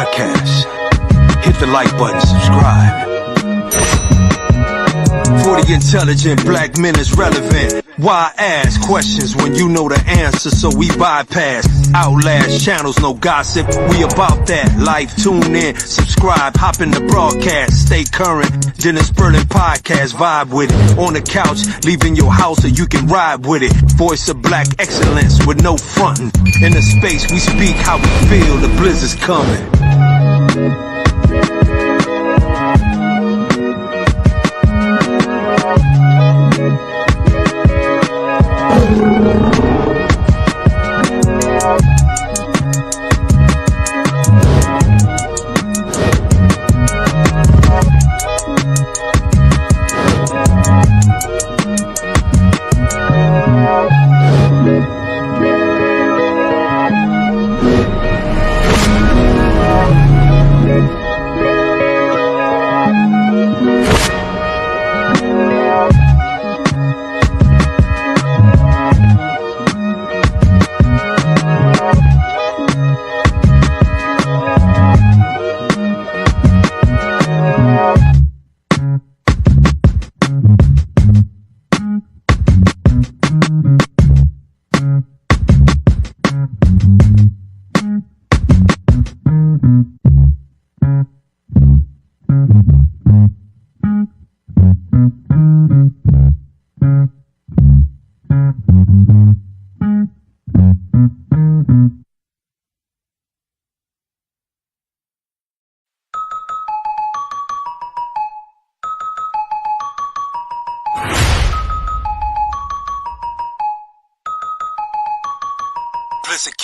podcast. Hit the like button, subscribe. For the intelligent, black men is relevant. Why ask questions when you know the answer? So we bypass outlast channels, no gossip. We about that life. Tune in, subscribe, hop in the broadcast, stay current. Dennis Berlin podcast, vibe with it. On the couch, leaving your house so you can ride with it. Voice of black excellence with no frontin'. In the space we speak how we feel. The blizzard's coming.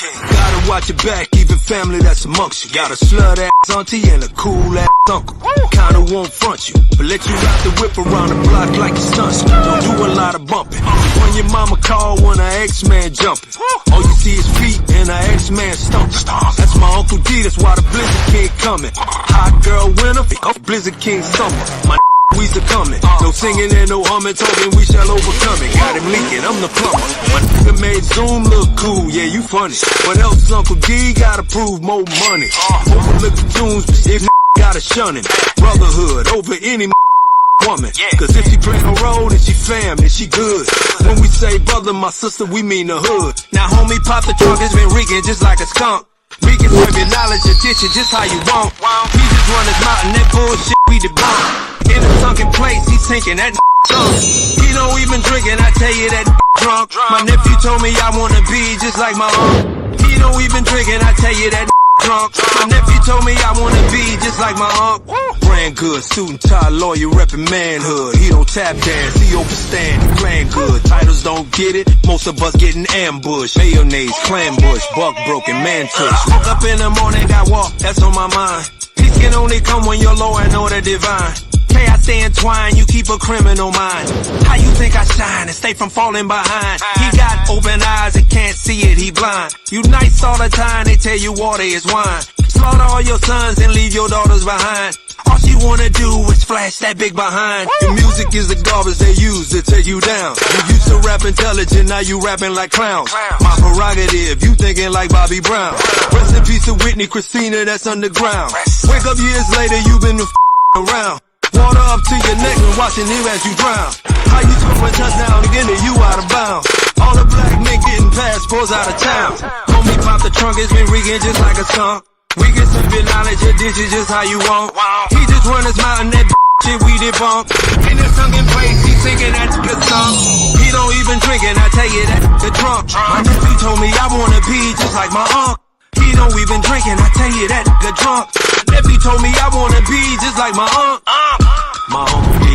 Gotta watch your back, even family that's amongst you. Got a slut ass auntie and a cool ass uncle. Kinda won't front you, but let you ride the whip around the block like it's stunts. Don't do a lot of bumping. When your mama call when her ex-man jumping, all you see is feet and her ex-man stomping. That's my Uncle D, that's why the Blizzard King coming. Hot girl winter, Blizzard King summer. My we's a coming. No singing and no humming, talking we shall overcome it. Got him leaking, I'm the plumber. My nigga made Zoom look cool, yeah, you funny. What else Uncle D gotta prove more money? Overlook the tunes, if gotta shun him. Brotherhood over any woman. Cause if she playing a role, then she fam, then she good. When we say brother, my sister, we mean the hood. Now homie, pop the trunk, it's been reeking just like a skunk. We can serve your knowledge, your ditch it just how you want. He just run his mouth and that bullshit we debunk. In a sunken place, he's thinking that drunk. He don't even drinking, I tell you that drunk. My nephew told me I wanna be just like my aunt. He don't even drinking, I tell you that drunk. My nephew told me I wanna be just like my aunt. Brand good, suit and tie, lawyer reppin' manhood. He don't tap dance, he overstand, he playing good. Titles don't get it, most of us getting ambushed. Mayonnaise, clam bush, buck broken, man tush. Woke up in the morning, got walk, that's on my mind. Peace can only come when you're low and order divine. Hey, I stay entwined, you keep a criminal mind. How you think I shine and stay from falling behind? He got open eyes and can't see it, he blind. You nice all the time, they tell you water is wine. Slaughter all your sons and leave your daughters behind. All she wanna do is flash that big behind. The music is the garbage they use to take you down. You used to rap intelligent, now you rapping like clowns. My prerogative, you thinking like Bobby Brown. Rest in peace to Whitney, Christina, that's underground. Wake up years later, you've been around. Water up to your neck and watching you as you drown. How you scoring touchdown again and you out of bounds? All the black men getting passports out of town. Homie pop the trunk, it's been reeking just like a skunk. We can serve your knowledge, your dishes just how you want. He just run his mouth and that shit we debunk. In the sunken place, he singing that good song. He don't even drink and I tell you that the drunk. My nephew told me I wanna be just like my uncle. He don't even drink and I tell you that the drunk. Nephew told me I wanna be just like my uncle. My Uncle D,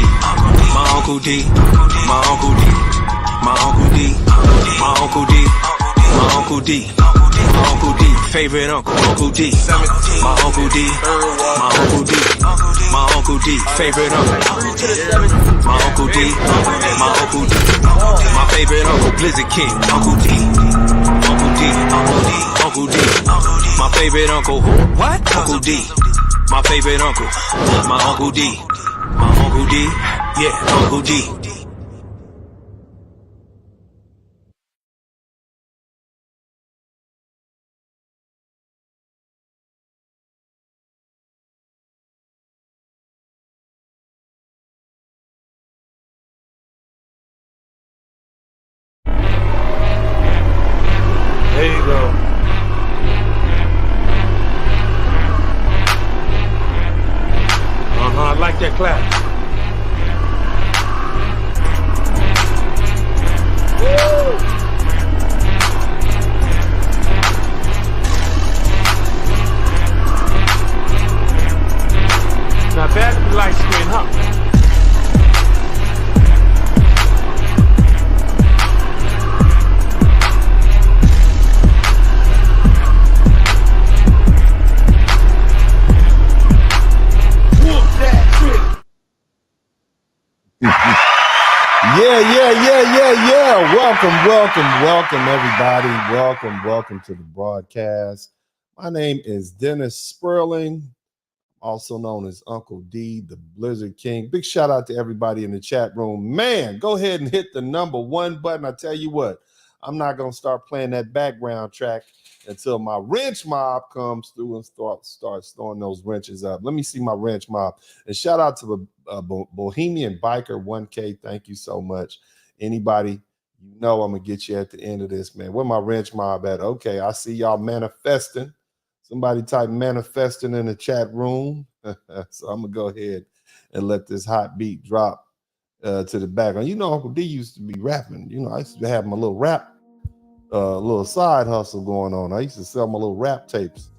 my Uncle D, my Uncle D, my Uncle D, my Uncle D, my Uncle D, my Uncle D, favorite uncle, Uncle D, my Uncle D, my Uncle D, my Uncle D, favorite uncle, my Uncle D, my Uncle D, my favorite uncle, Blizzard King, Uncle D, Uncle D, Uncle D, my favorite uncle, what? Uncle D, my favorite uncle, my Uncle D. My Uncle D, yeah, Uncle D. Yeah. Welcome, everybody. Welcome to the broadcast. My name is Dennis Sperling, also known as Uncle D, the Blizzard King. Big shout out to everybody in the chat room. Man, go ahead and hit the number 1 button. I tell you what, I'm not going to start playing that background track until my wrench mob comes through and starts throwing those wrenches up. Let me see my wrench mob. And shout out to the Bohemian Biker 1K. Thank you so much. Anybody, you know I'm going to get you at the end of this, man. Where my wrench mob at? Okay, I see y'all manifesting. Somebody type manifesting in the chat room. So I'm going to go ahead and let this hot beat drop to the background. You know, Uncle D used to be rapping. You know, I used to have my little rap, little side hustle going on. I used to sell my little rap tapes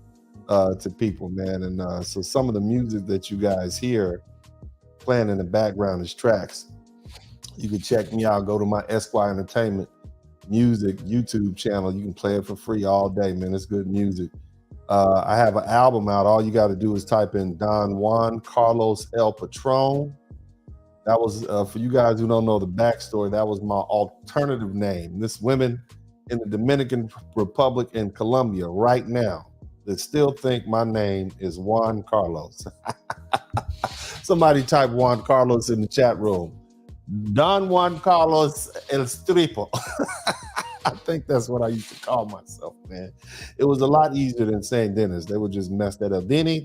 to people, man. And so some of the music that you guys hear playing in the background is tracks. You can check me out. Go to my Esquire Entertainment Music YouTube channel. You can play it for free all day, man. It's good music. I have an album out. All you got to do is type in Don Juan Carlos El Patron. That was, for you guys who don't know the backstory, that was my alternative name. This women in the Dominican Republic and Colombia right now that still think my name is Juan Carlos. Somebody type Juan Carlos in the chat room. Don Juan Carlos El Stripo. I think that's what I used to call myself, man. It was a lot easier than saying Dennis. They would just mess that up. Denny.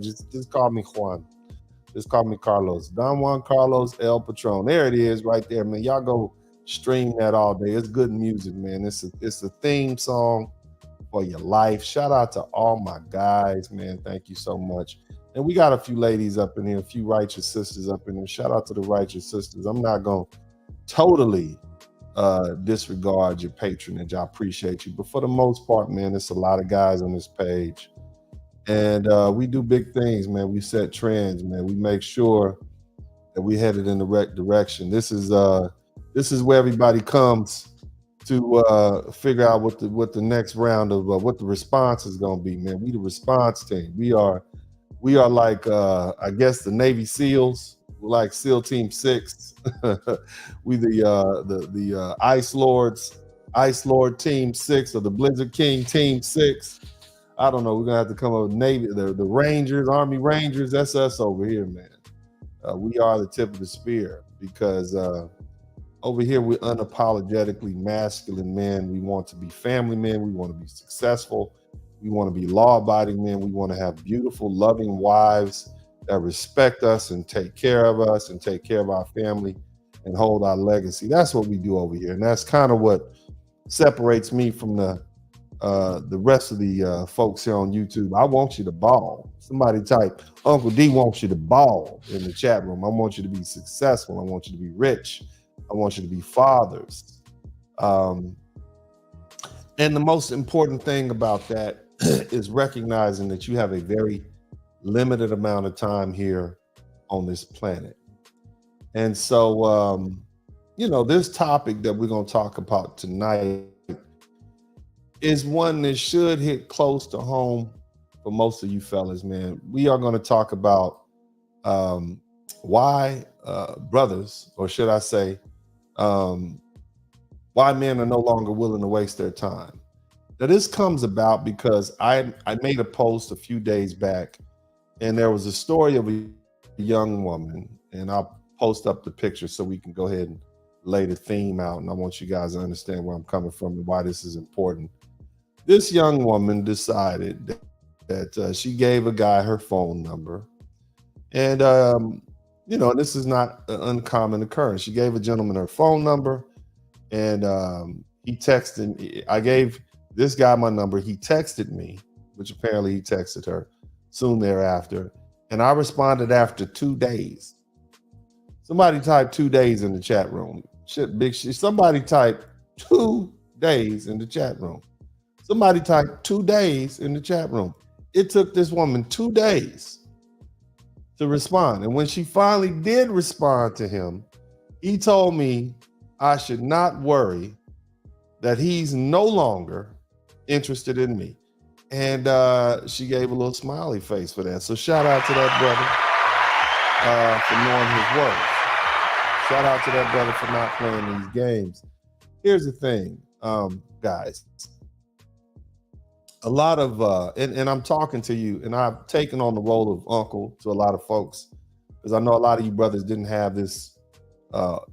Just call me Juan. Just call me Carlos. Don Juan Carlos El Patron. There it is right there, man. Y'all go stream that all day. It's good music, man. It's a theme song for your life. Shout out to all my guys, man. Thank you so much. And we got a few ladies up in here, a few righteous sisters up in here. Shout out to the righteous sisters. I'm not going to totally disregard your patronage. I appreciate you. But for the most part, man, it's a lot of guys on this page. And we do big things, man. We set trends, man. We make sure that we headed in the right direction. This is where everybody comes to figure out what the next round of what the response is going to be, man. We the response team. We are like I guess the Navy SEALs. We're like SEAL Team 6. We the Ice Lord Team 6 or the Blizzard King Team 6. I don't know. We're gonna have to come up with Navy, the Rangers, Army Rangers. That's us over here, man. We are the tip of the spear because over here we're unapologetically masculine men. We want to be family men. We want to be successful. We want to be law-abiding men. We want to have beautiful, loving wives that respect us and take care of us and take care of our family and hold our legacy. That's what we do over here. And that's kind of what separates me from the rest of the folks here on YouTube. I want you to ball. Somebody type, Uncle D wants you to ball in the chat room. I want you to be successful. I want you to be rich. I want you to be fathers. And the most important thing about that is recognizing that you have a very limited amount of time here on this planet. And so, this topic that we're going to talk about tonight is one that should hit close to home for most of you fellas, man. We are going to talk about why brothers, or should I say, why men are no longer willing to waste their time. Now, this comes about because I made a post a few days back, and there was a story of a young woman, and I'll post up the picture so we can go ahead and lay the theme out, and I want you guys to understand where I'm coming from and why this is important. This young woman decided that she gave a guy her phone number, and this is not an uncommon occurrence. She gave a gentleman her phone number, and he texted. I gave this guy my number. He texted me, which apparently he texted her soon thereafter, and I responded after 2 days. Somebody type 2 days in the chat room. Somebody type 2 days in the chat room. Somebody type 2 days in the chat room. It took this woman 2 days to respond. And when she finally did respond to him, he told me I should not worry, that he's no longer interested in me. And she gave a little smiley face for that. So shout out to that brother for knowing his worth. Shout out to that brother for not playing these games. Here's the thing, guys. A lot of, and I'm talking to you, and I've taken on the role of uncle to a lot of folks, because I know a lot of you brothers didn't have this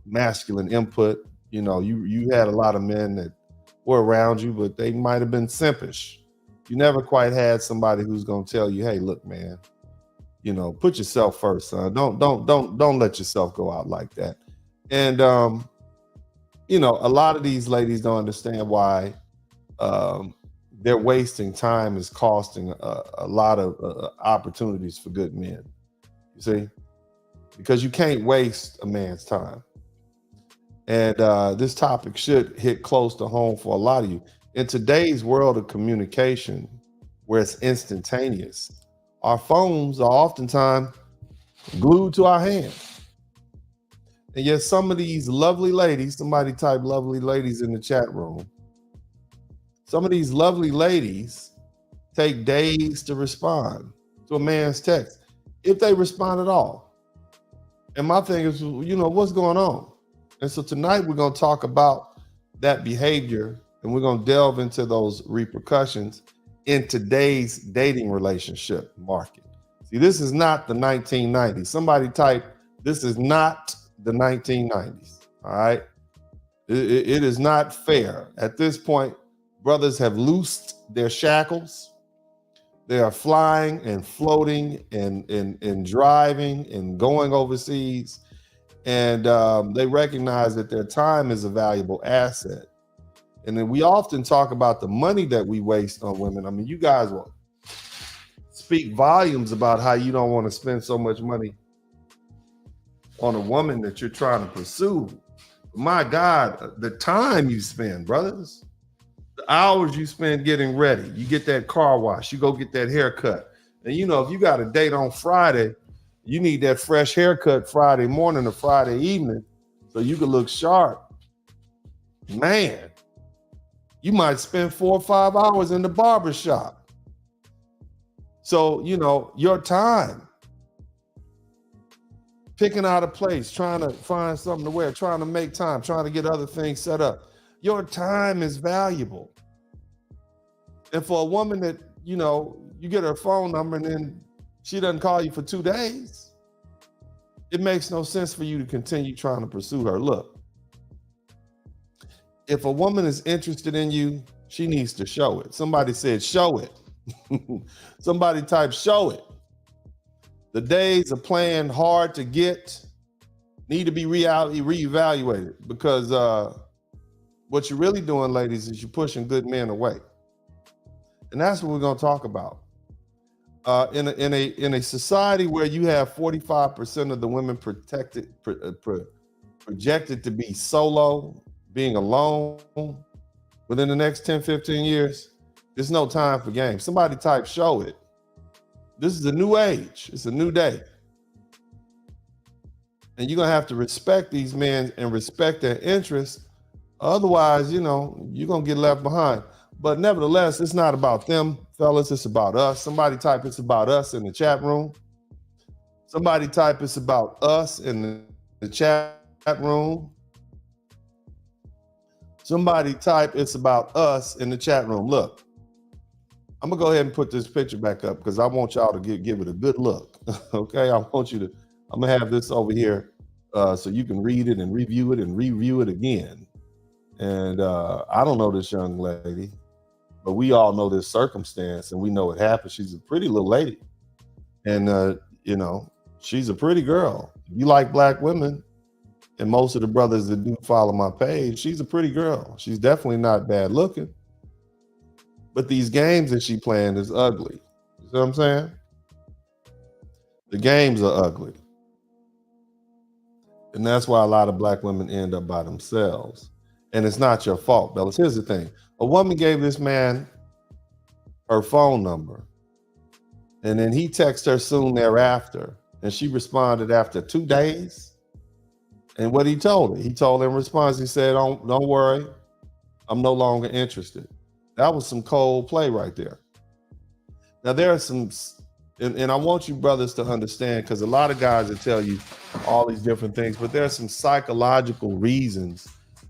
masculine input. You know, you had a lot of men that were around you, but they might have been simpish. You never quite had somebody who's going to tell you, hey, look, man, you know, put yourself first, son. Don't let yourself go out like that. And you know, a lot of these ladies don't understand why they're wasting time is costing a lot of opportunities for good men. You see, because you can't waste a man's time. And this topic should hit close to home for a lot of you. In today's world of communication, where it's instantaneous, our phones are oftentimes glued to our hands. And yet some of these lovely ladies, somebody type lovely ladies in the chat room, some of these lovely ladies take days to respond to a man's text, if they respond at all. And my thing is, you know, what's going on? And so tonight we're going to talk about that behavior, and we're going to delve into those repercussions in today's dating relationship market. See, this is not the 1990s. Somebody type, this is not the 1990s. All right. It is not fair. At this point, brothers have loosed their shackles. They are flying and floating and driving and going overseas. And they recognize that their time is a valuable asset. And then we often talk about the money that we waste on women. I mean, you guys will speak volumes about how you don't want to spend so much money on a woman that you're trying to pursue. My God, the time you spend, brothers, the hours you spend getting ready, you get that car wash, you go get that haircut. And you know, if you got a date on Friday, you need that fresh haircut Friday morning or Friday evening so you can look sharp. Man, you might spend 4 or 5 hours in the barber shop. So, you know, your time, picking out a place, trying to find something to wear, trying to make time, trying to get other things set up. Your time is valuable. And for a woman that, you know, you get her phone number and then she doesn't call you for 2 days, it makes no sense for you to continue trying to pursue her. Look, if a woman is interested in you, she needs to show it. Somebody said, show it. Somebody type, show it. The days of playing hard to get need to be reevaluated, because what you're really doing, ladies, is you're pushing good men away. And that's what we're going to talk about. In a society where you have 45% of the women projected to be solo, being alone within the next 10, 15 years, there's no time for games. Somebody type, show it. This is a new age. It's a new day. And you're going to have to respect these men and respect their interests. Otherwise, you know, you're going to get left behind. But nevertheless, it's not about them, fellas. It's about us. Somebody type, it's about us in the chat room. Somebody type, it's about us in the chat room. Somebody type, it's about us in the chat room. Look, I'm gonna go ahead and put this picture back up because I want y'all to give it a good look. Okay, I'm gonna have this over here so you can read it and review it again. And I don't know this young lady, but we all know this circumstance and we know it happened. She's a pretty little lady, and you know, she's a pretty girl. If you like black women, and most of the brothers that do follow my page, she's a pretty girl. She's definitely not bad looking. But these games that she playing is ugly. You see what I'm saying? The games are ugly. And that's why a lot of black women end up by themselves. And it's not your fault, Bellas. Here's the thing. A woman gave this man her phone number. And then he texted her soon thereafter. And she responded after 2 days. And what he told her in response, he said, don't worry, I'm no longer interested. That was some cold play right there. Now, there are some And I want you brothers to understand, because a lot of guys will tell you all these different things, but there are some psychological reasons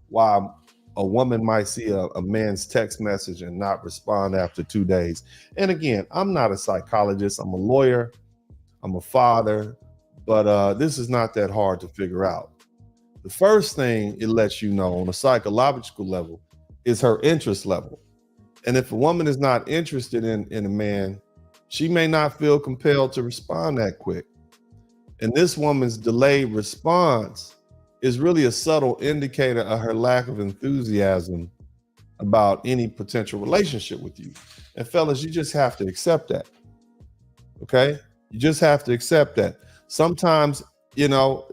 why a woman might see a man's text message and not respond after 2 days. And again, I'm not a psychologist. I'm a lawyer. I'm a father. But this is not that hard to figure out. The first thing it lets you know on a psychological level is her interest level. And if a woman is not interested in a man, she may not feel compelled to respond that quick. And this woman's delayed response is really a subtle indicator of her lack of enthusiasm about any potential relationship with you. And fellas, you just have to accept that. Okay? You just have to accept that. Sometimes, you know,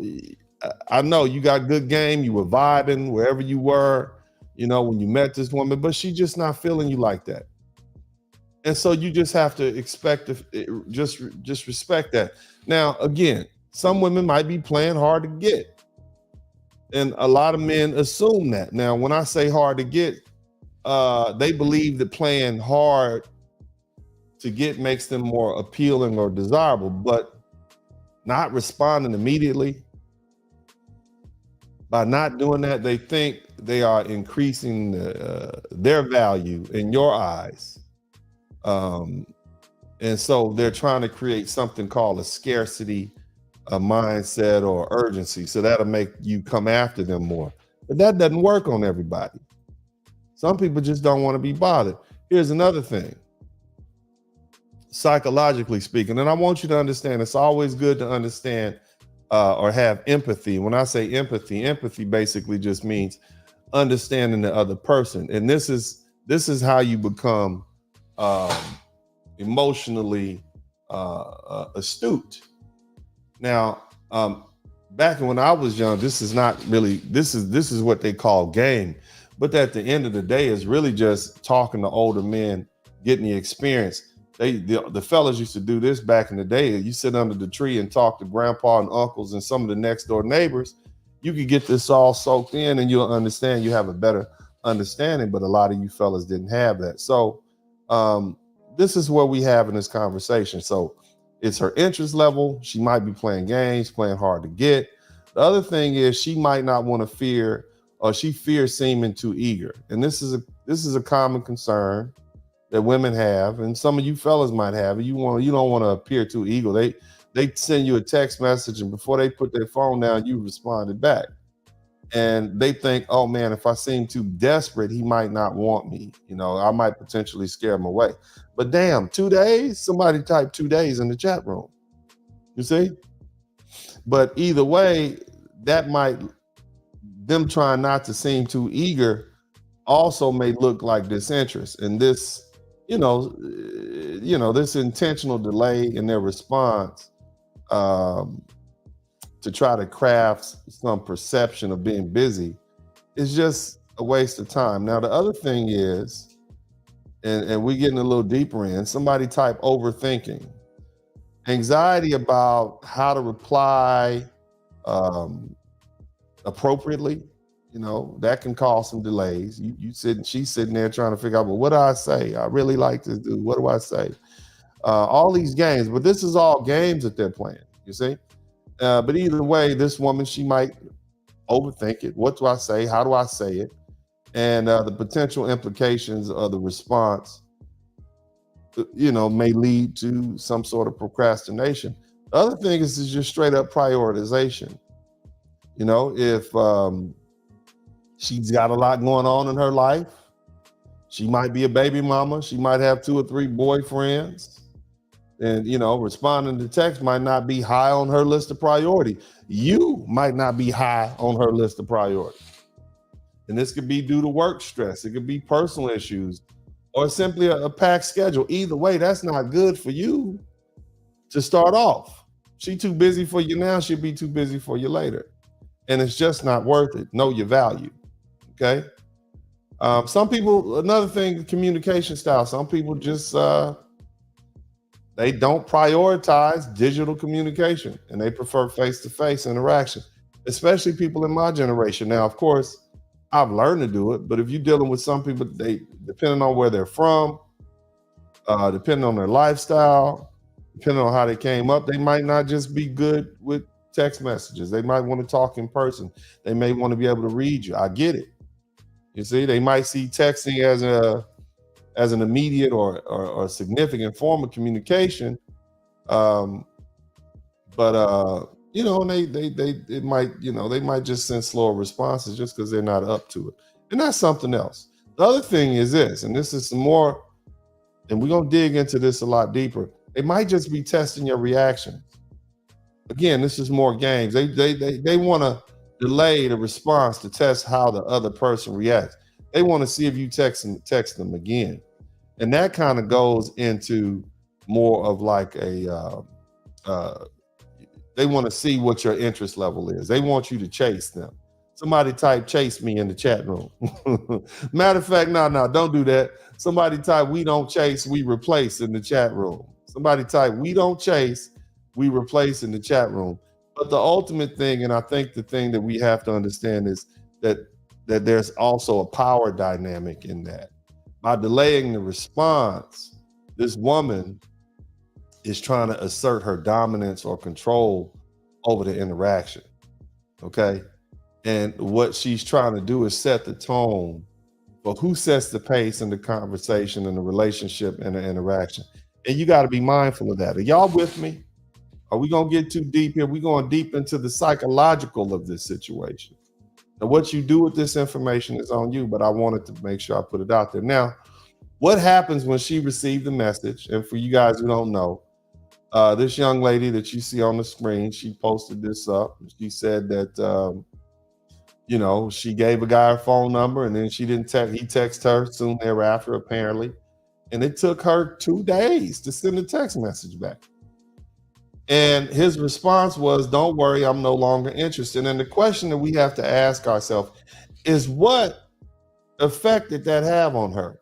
I know you got good game, you were vibing wherever you were, you know, when you met this woman, but she just not feeling you like that. And so you just have to expect to just respect that. Now, again, some women might be playing hard to get. And a lot of men assume that. Now, when I say hard to get, they believe that playing hard to get makes them more appealing or desirable, but not responding immediately, by not doing that, they think they are increasing their value in your eyes. And so they're trying to create something called a scarcity mindset or urgency. So that'll make you come after them more. But that doesn't work on everybody. Some people just don't want to be bothered. Here's another thing, psychologically speaking, and I want you to understand, it's always good to understand or have empathy. When I say empathy basically just means understanding the other person. And this is how you become emotionally astute. Now, back when I was young, this is not really, this is what they call game. But at the end of the day, it's really just talking to older men, getting the experience. The fellas used to do this back in the day. You sit under the tree and talk to grandpa and uncles and some of the next door neighbors. You could get this all soaked in and you'll understand, you have a better understanding, but a lot of you fellas didn't have that. So this is what we have in this conversation. So it's her interest level. She might be playing games, playing hard to get. The other thing is she might not want to fear, or she fears seeming too eager. And this is a common concern that women have, and some of you fellas might have. You don't want to appear too eager. They send you a text message, and before they put their phone down, you responded back. And they think, oh man, if I seem too desperate, he might not want me. You know, I might potentially scare him away. But damn, 2 days? Somebody typed 2 days in the chat room. You see? But either way, that might, them trying not to seem too eager also may look like disinterest. And this, this intentional delay in their response to try to craft some perception of being busy is just a waste of time. Now, the other thing is, and we're getting a little deeper in, somebody type overthinking. Anxiety about how to reply appropriately, that can cause some delays. She's sitting there trying to figure out, well, what do I say? I really like this dude. What do I say? All these games, but this is all games that they're playing, you see? But either way, this woman, she might overthink it. What do I say? How do I say it? And the potential implications of the response, may lead to some sort of procrastination. The other thing is just straight up prioritization. If she's got a lot going on in her life, she might be a baby mama. She might have 2 or 3 boyfriends. And, responding to text might not be high on her list of priority. You might not be high on her list of priority. And this could be due to work stress. It could be personal issues or simply a packed schedule. Either way, that's not good for you to start off. She too busy for you now. She'll be too busy for you later. And it's just not worth it. Know your value. Okay. Some people, another thing, communication style. Some people just, they don't prioritize digital communication and they prefer face-to-face interaction, especially people in my generation. Now, of course, I've learned to do it, but if you're dealing with some people, depending on where they're from, depending on their lifestyle, depending on how they came up, they might not just be good with text messages. They might want to talk in person. They may want to be able to read you. I get it. You see, they might see texting as an immediate or significant form of communication. But you know, and they might, you know, they might just send slower responses just because they're not up to it. And that's something else. The other thing is this, and this is some more, and we're gonna dig into this a lot deeper. They might just be testing your reaction. Again, this is more games. They want to delay the response to test how the other person reacts. They want to see if you text them again, and that kind of goes into more of like a. They want to see what your interest level is. They want you to chase them. Somebody type "chase me" in the chat room. Matter of fact, no, don't do that. Somebody type "we don't chase, we replace" in the chat room. Somebody type "we don't chase, we replace" in the chat room. But the ultimate thing, and I think the thing that we have to understand is that there's also a power dynamic in that. By delaying the response, this woman is trying to assert her dominance or control over the interaction. Okay. And what she's trying to do is set the tone for who sets the pace in the conversation and the relationship and the interaction. And you got to be mindful of that. Are y'all with me? Are we going to get too deep here? We're going deep into the psychological of this situation. Now, what you do with this information is on you, but I wanted to make sure I put it out there. Now, what happens when she received the message? And for you guys who don't know, this young lady that you see on the screen, she posted this up. She said that, you know, she gave a guy her phone number and then she didn't text. He texted her soon thereafter, apparently. And it took her 2 days to send a text message back. And his response was, "Don't worry, I'm no longer interested." And the question that we have to ask ourselves is, what effect did that have on her?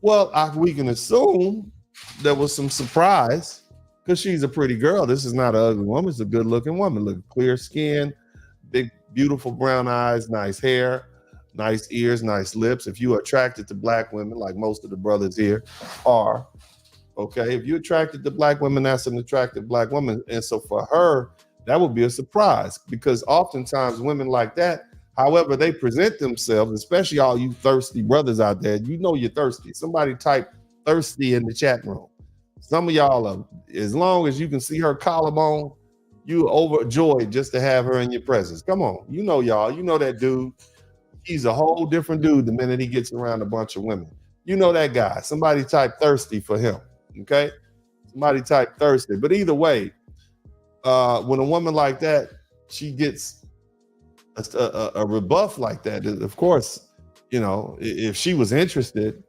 Well, we can assume there was some surprise because she's a pretty girl. This is not an ugly woman. It's a good looking woman. Look, clear skin, big, beautiful brown eyes, nice hair, nice ears, nice lips. If you are attracted to black women, like most of the brothers here are, okay, if you're attracted to black women, that's an attractive black woman. And so for her, that would be a surprise because oftentimes women like that, however they present themselves, especially all you thirsty brothers out there, you know you're thirsty. Somebody type "thirsty" in the chat room. Some of y'all are, as long as you can see her collarbone, you overjoyed just to have her in your presence. Come on, you know y'all, you know that dude. He's a whole different dude the minute he gets around a bunch of women. You know that guy. Somebody type "thirsty" for him. Okay, somebody type "thirsty." But either way, when a woman like that, she gets a rebuff like that, of course, you know, if she was interested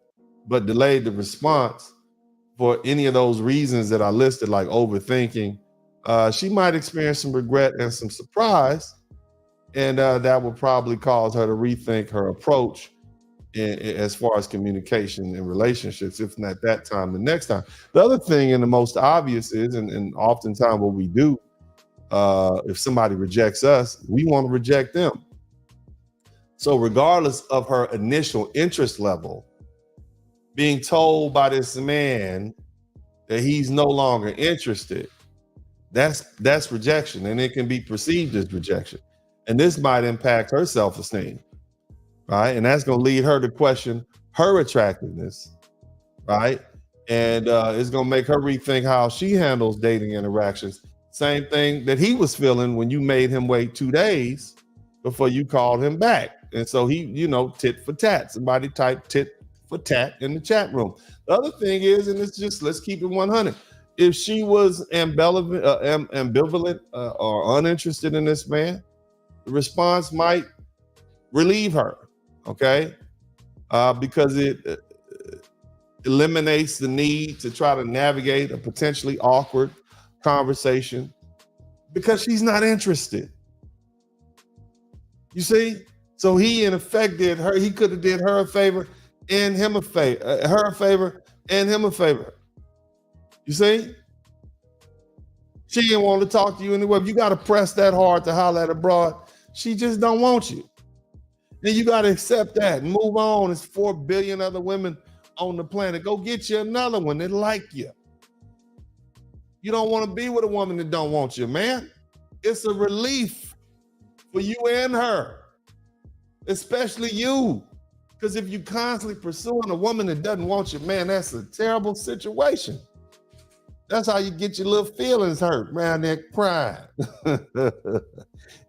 but delayed the response for any of those reasons that I listed, like overthinking, she might experience some regret and some surprise, and that would probably cause her to rethink her approach as far as communication and relationships, if not that time, the next time. The other thing, and the most obvious is, and oftentimes what we do, if somebody rejects us, we want to reject them. So regardless of her initial interest level, being told by this man that he's no longer interested, that's rejection, and it can be perceived as rejection. And this might impact her self-esteem. Right. And that's going to lead her to question her attractiveness. Right. And it's going to make her rethink how she handles dating interactions. Same thing that he was feeling when you made him wait 2 days before you called him back. And so he, you know, tit for tat. Somebody type "tit for tat" in the chat room. The other thing is, and it's just, let's keep it 100. If she was ambivalent or uninterested in this man, the response might relieve her. Okay, because it eliminates the need to try to navigate a potentially awkward conversation because she's not interested. You see? So he in effect did her, he could have did her a favor and him a favor, her a favor and him a favor. You see? She didn't want to talk to you anyway. You got to press that hard to holler at her broad. She just don't want you. And you got to accept that and move on. There's 4 billion other women on the planet. Go get you another one that like you. You don't want to be with a woman that don't want you, man. It's a relief for you and her, especially you. Because if you constantly pursuing a woman that doesn't want you, man, that's a terrible situation. That's how you get your little feelings hurt around that crying.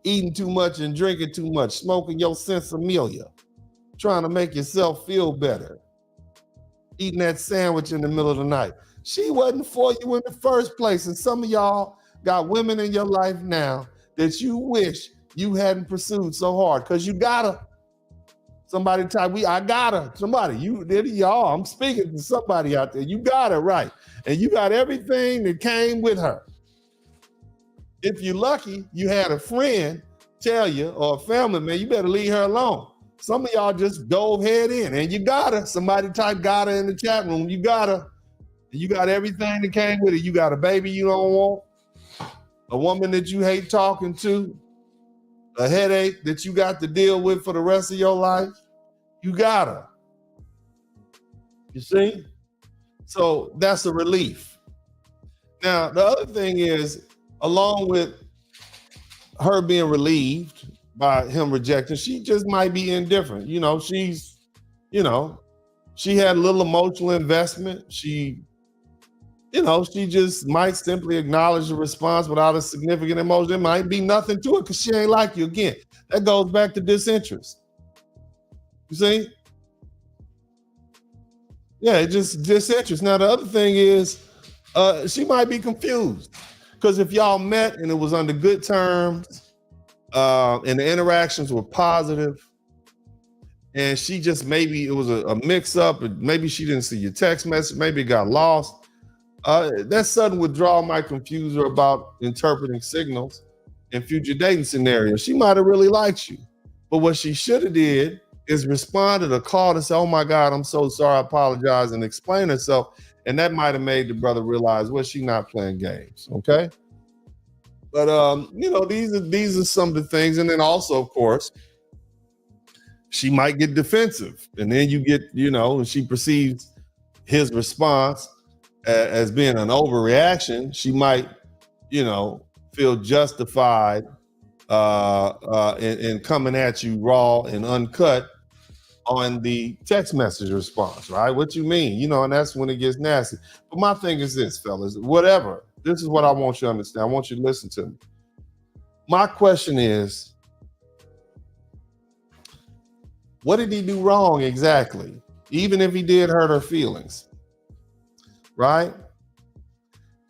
Eating too much and drinking too much, smoking your sensimilia, trying to make yourself feel better, eating that sandwich in the middle of the night. She wasn't for you in the first place. And some of y'all got women in your life now that you wish you hadn't pursued so hard because you got her. Somebody type, I got her. Somebody, y'all, I'm speaking to somebody out there. You got her, right. And you got everything that came with her. If you're lucky, you had a friend tell you, or a family man, you better leave her alone. Some of y'all just dove head in and you got her. Somebody type got her in the chat room. You got her. You got everything that came with it. You got a baby you don't want, a woman that you hate talking to, a headache that you got to deal with for the rest of your life. You got her. You see? So that's a relief. Now, the other thing is, along with her being relieved by him rejecting, she just might be indifferent. She had a little emotional investment. She just might simply acknowledge the response without a significant emotion. There might be nothing to it because she ain't like you. Again, that goes back to disinterest. You see? Yeah, it's just disinterest. Now, the other thing is, she might be confused because if y'all met and it was under good terms and the interactions were positive, and she just, maybe it was a mix-up, maybe she didn't see your text message, maybe it got lost, that sudden withdrawal might confuse her about interpreting signals in future dating scenarios. She might have really liked you, but what she should have did is responded or called and said, "Oh my God, I'm so sorry, I apologize," and explain herself. And that might have made the brother realize, well, she's not playing games, okay? But these are some of the things. And then also, of course, she might get defensive, and then you get, and she perceives his response as being an overreaction. She might, feel justified in coming at you raw and uncut on the text message response, right? What you mean, and that's when it gets nasty. But my thing is this, fellas, whatever. This is what I want you to understand. I want you to listen to me. My question is, what did he do wrong exactly? Even if he did hurt her feelings, right?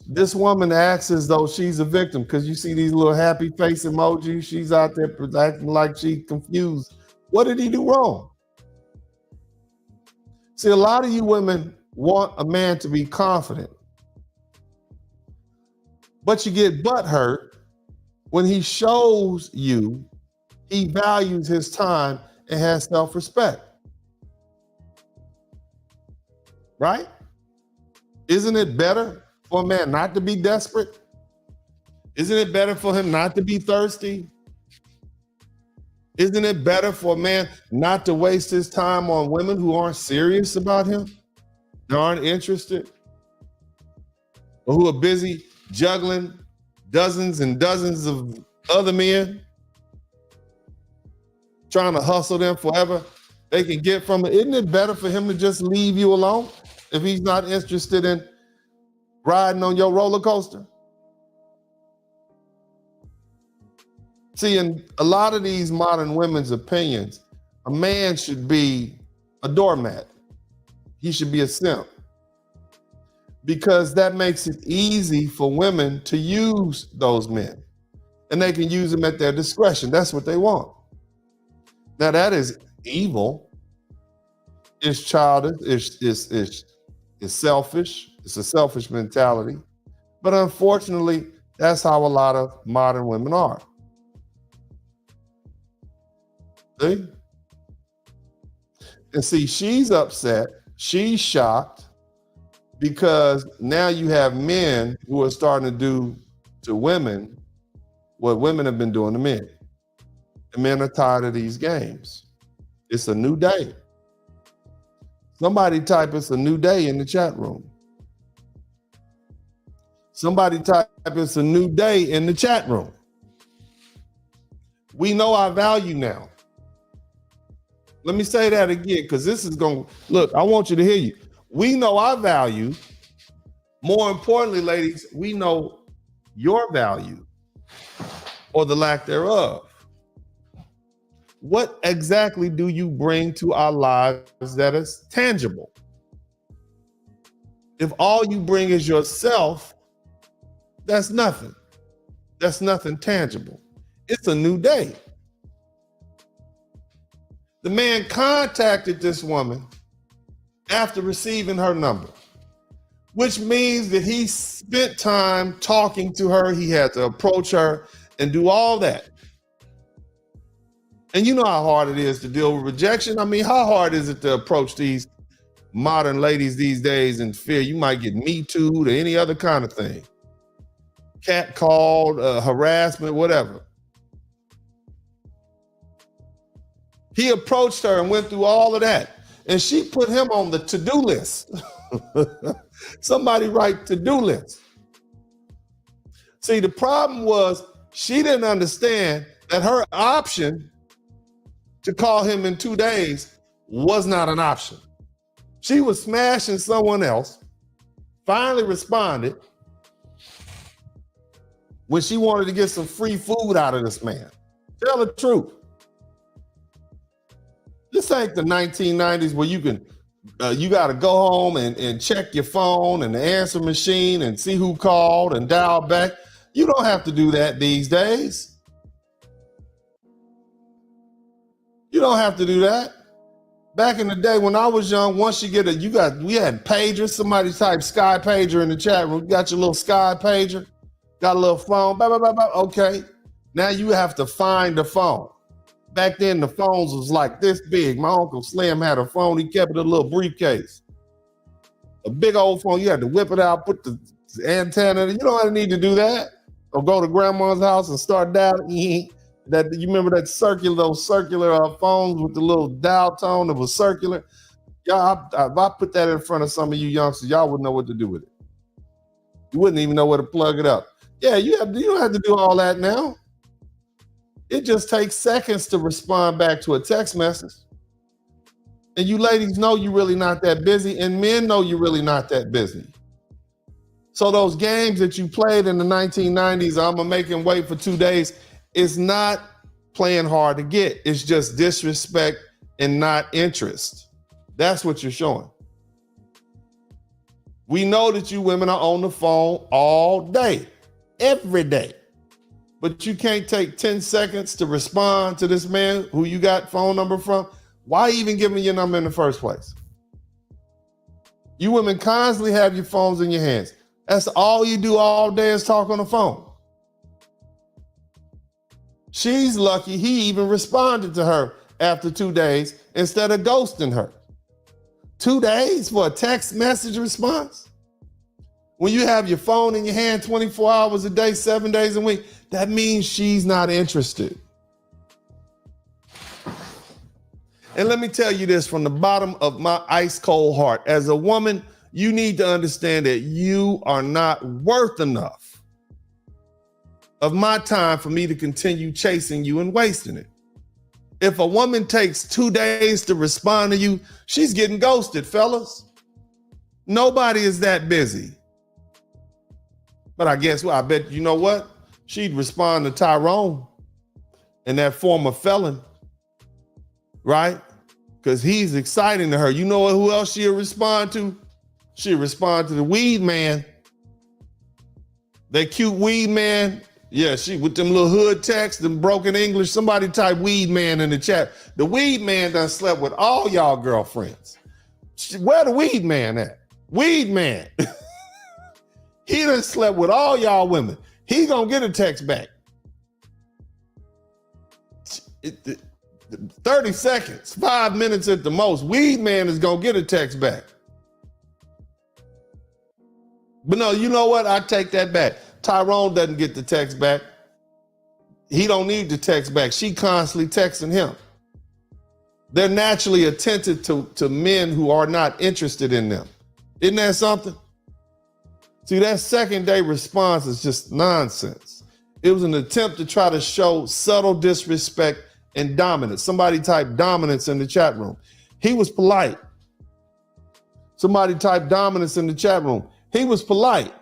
This woman acts as though she's a victim because you see these little happy face emojis. She's out there acting like she's confused. What did he do wrong? See, a lot of you women want a man to be confident, but you get butthurt when he shows you he values his time and has self-respect. Right? Isn't it better for a man not to be desperate? Isn't it better for him not to be thirsty? Isn't it better for a man not to waste his time on women who aren't serious about him, that aren't interested, or who are busy juggling dozens and dozens of other men, trying to hustle them forever they can get from it? Isn't it better for him to just leave you alone if he's not interested in riding on your roller coaster? See, in a lot of these modern women's opinions, a man should be a doormat. He should be a simp, because that makes it easy for women to use those men, and they can use them at their discretion. That's what they want. Now, that is evil. It's childish. It's selfish. It's a selfish mentality. But unfortunately, that's how a lot of modern women are. See? And see, she's upset. She's shocked because now you have men who are starting to do to women what women have been doing to men. And men are tired of these games. It's a new day. Somebody type "it's a new day" in the chat room. Somebody type it's a new day in the chat room. We know our value now. Let me say that again, because this is going to, look, I want you to hear you. We know our value. More importantly, ladies, we know your value or the lack thereof. What exactly do you bring to our lives that is tangible? If all you bring is yourself, that's nothing. That's nothing tangible. It's a new day. The man contacted this woman after receiving her number, which means that he spent time talking to her. He had to approach her and do all that. And you know how hard it is to deal with rejection. I mean, how hard is it to approach these modern ladies these days in fear you might get Me Too'd or any other kind of thing? Catcalled, harassment, whatever. He approached her and went through all of that. And she put him on the to-do list. Somebody write to-do list. See, the problem was she didn't understand that her option to call him in 2 days was not an option. She was smashing someone else, finally responded when she wanted to get some free food out of this man. Tell the truth. This ain't the 1990s where you can, you got to go home and check your phone and the answer machine and see who called and dial back. You don't have to do that these days. You don't have to do that. Back in the day when I was young, once you get we had pagers. Somebody typed Sky Pager in the chat room. You got your little Sky Pager, got a little phone, blah, blah, blah, blah. Okay. Now you have to find the phone. Back then, the phones was like this big. My Uncle Slim had a phone. He kept it in a little briefcase. A big old phone. You had to whip it out, put the antenna. You don't need to do that. Or go to grandma's house and start dialing. That you remember that those circular phones with the little dial tone that was circular. Y'all, if I put that in front of some of you youngsters, y'all wouldn't know what to do with it. You wouldn't even know where to plug it up. Yeah, you don't have to do all that now. It just takes seconds to respond back to a text message. And you ladies know you're really not that busy, and men know you're really not that busy. So those games that you played in the 1990s, I'm gonna make him wait for 2 days, is not playing hard to get. It's just disrespect and not interest. That's what you're showing. We know that you women are on the phone all day, every day. But you can't take 10 seconds to respond to this man who you got phone number from. Why even give him your number in the first place? You women constantly have your phones in your hands. That's all you do all day is talk on the phone. She's lucky he even responded to her after 2 days instead of ghosting her. 2 days for a text message response? When you have your phone in your hand 24 hours a day, 7 days a week, that means she's not interested. And let me tell you this from the bottom of my ice cold heart. As a woman, you need to understand that you are not worth enough of my time for me to continue chasing you and wasting it. If a woman takes 2 days to respond to you, she's getting ghosted, fellas. Nobody is that busy. But I guess I bet you know what? She'd respond to Tyrone and that former felon, right? Because he's exciting to her. You know who else she'll respond to? She'll respond to the weed man. That cute weed man. Yeah, she with them little hood texts and broken English. Somebody type weed man in the chat. The weed man done slept with all y'all girlfriends. Where the weed man at? Weed man. He done slept with all y'all women. He gonna get a text back. 30 seconds, 5 minutes at the most. Weed man is gonna get a text back. But no, you know what? I take that back. Tyrone doesn't get the text back. He don't need the text back. She constantly texting him. They're naturally attentive to men who are not interested in them. Isn't that something? See, that second day response is just nonsense. It was an attempt to try to show subtle disrespect and dominance. Somebody typed dominance in the chat room. He was polite. Somebody typed dominance in the chat room. He was polite.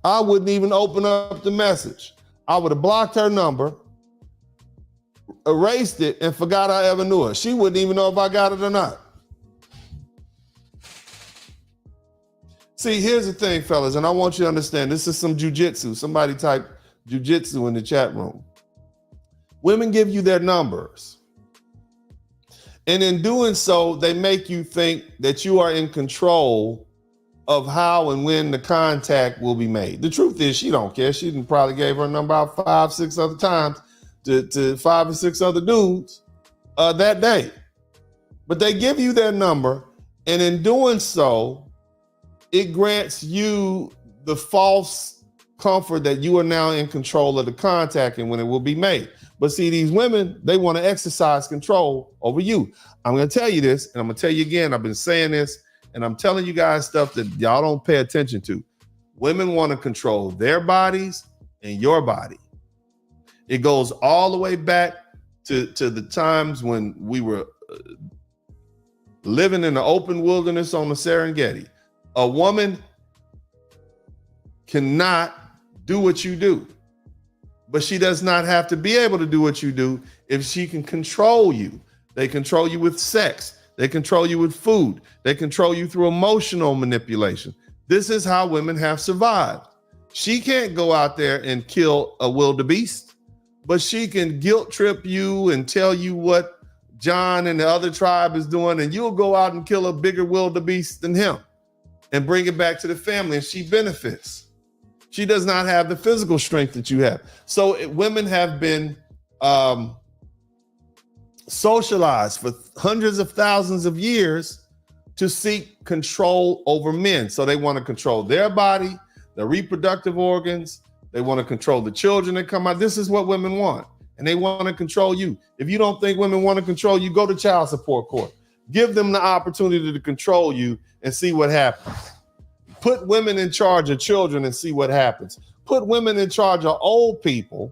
I wouldn't even open up the message. I would have blocked her number, erased it, and forgot I ever knew her. She wouldn't even know if I got it or not. See, here's the thing, fellas, and I want you to understand, this is some jujitsu. Somebody type jujitsu in the chat room. Women give you their numbers. And in doing so, they make you think that you are in control of how and when the contact will be made. The truth is, she don't care. She probably gave her number out 5, 6 other times to 5 or 6 other dudes that day. But they give you their number, and in doing so, it grants you the false comfort that you are now in control of the contact and when it will be made. But see, these women, they want to exercise control over you. I'm going to tell you this, and I'm going to tell you again, I've been saying this, and I'm telling you guys stuff that y'all don't pay attention to. Women want to control their bodies and your body. It goes all the way back to the times when we were living in the open wilderness on the Serengeti. A woman cannot do what you do, but she does not have to be able to do what you do if she can control you. They control you with sex. They control you with food. They control you through emotional manipulation. This is how women have survived. She can't go out there and kill a wildebeest, but she can guilt trip you and tell you what John and the other tribe is doing, and you'll go out and kill a bigger wildebeest than him and bring it back to the family, and she benefits. She does not have the physical strength that you have. So women have been socialized for hundreds of thousands of years to seek control over men. So they want to control their body, their reproductive organs. They want to control the children that come out. This is what women want. And they want to control you. If you don't think women want to control you, go to child support court. Give them the opportunity to control you and see what happens. Put women in charge of children and see what happens. Put women in charge of old people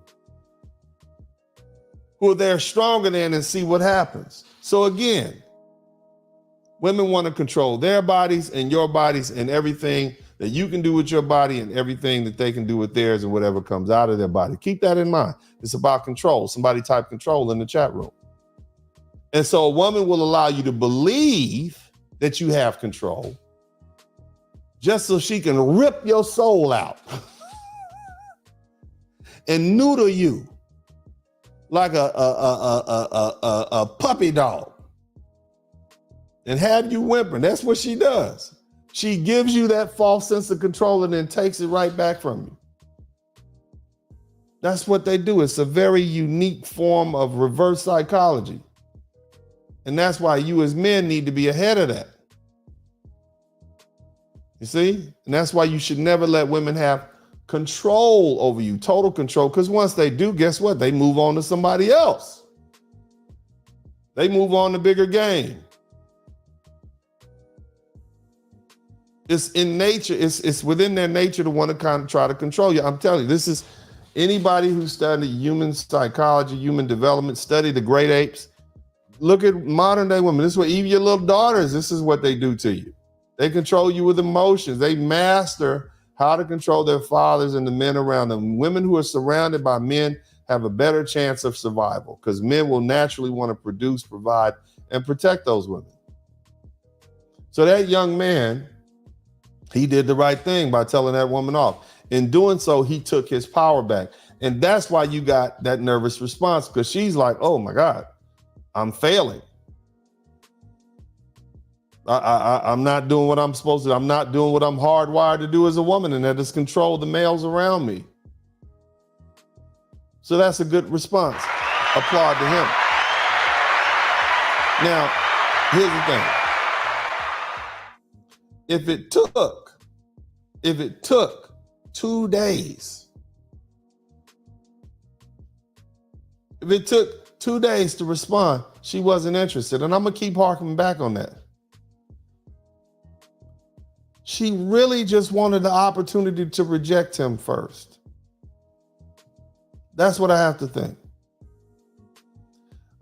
who they're stronger than and see what happens. So again, women want to control their bodies and your bodies and everything that you can do with your body and everything that they can do with theirs and whatever comes out of their body. Keep that in mind. It's about control. Somebody type control in the chat room. And so a woman will allow you to believe that you have control just so she can rip your soul out and noodle you like a puppy dog and have you whimpering. That's what she does. She gives you that false sense of control and then takes it right back from you. That's what they do. It's a very unique form of reverse psychology. And that's why you as men need to be ahead of that. You see? And that's why you should never let women have control over you, total control. Because once they do, guess what? They move on to somebody else. They move on to bigger game. It's in nature, it's within their nature to want to kind of try to control you. I'm telling you, this is anybody who studied human psychology, human development, study the great apes. Look at modern day women. This is what even your little daughters, this is what they do to you. They control you with emotions. They master how to control their fathers and the men around them. Women who are surrounded by men have a better chance of survival because men will naturally want to produce, provide, and protect those women. So that young man, he did the right thing by telling that woman off. In doing so, he took his power back. And that's why you got that nervous response, because she's like, oh my God, I'm failing. I'm not doing what I'm supposed to. I'm not doing what I'm hardwired to do as a woman, and that is control the males around me. So that's a good response. Applaud to him. Now, here's the thing. If it took 2 days, if it took 2 days to respond, she wasn't interested. And I'm going to keep harking back on that. She really just wanted the opportunity to reject him first. That's what I have to think.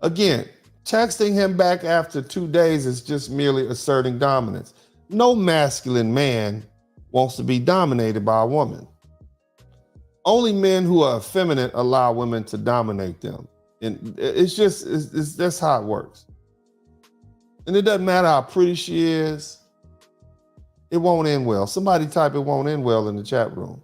Again, texting him back after 2 days is just merely asserting dominance. No masculine man wants to be dominated by a woman. Only men who are effeminate allow women to dominate them. And that's how it works. And it doesn't matter how pretty she is. It won't end well. Somebody type it won't end well in the chat room.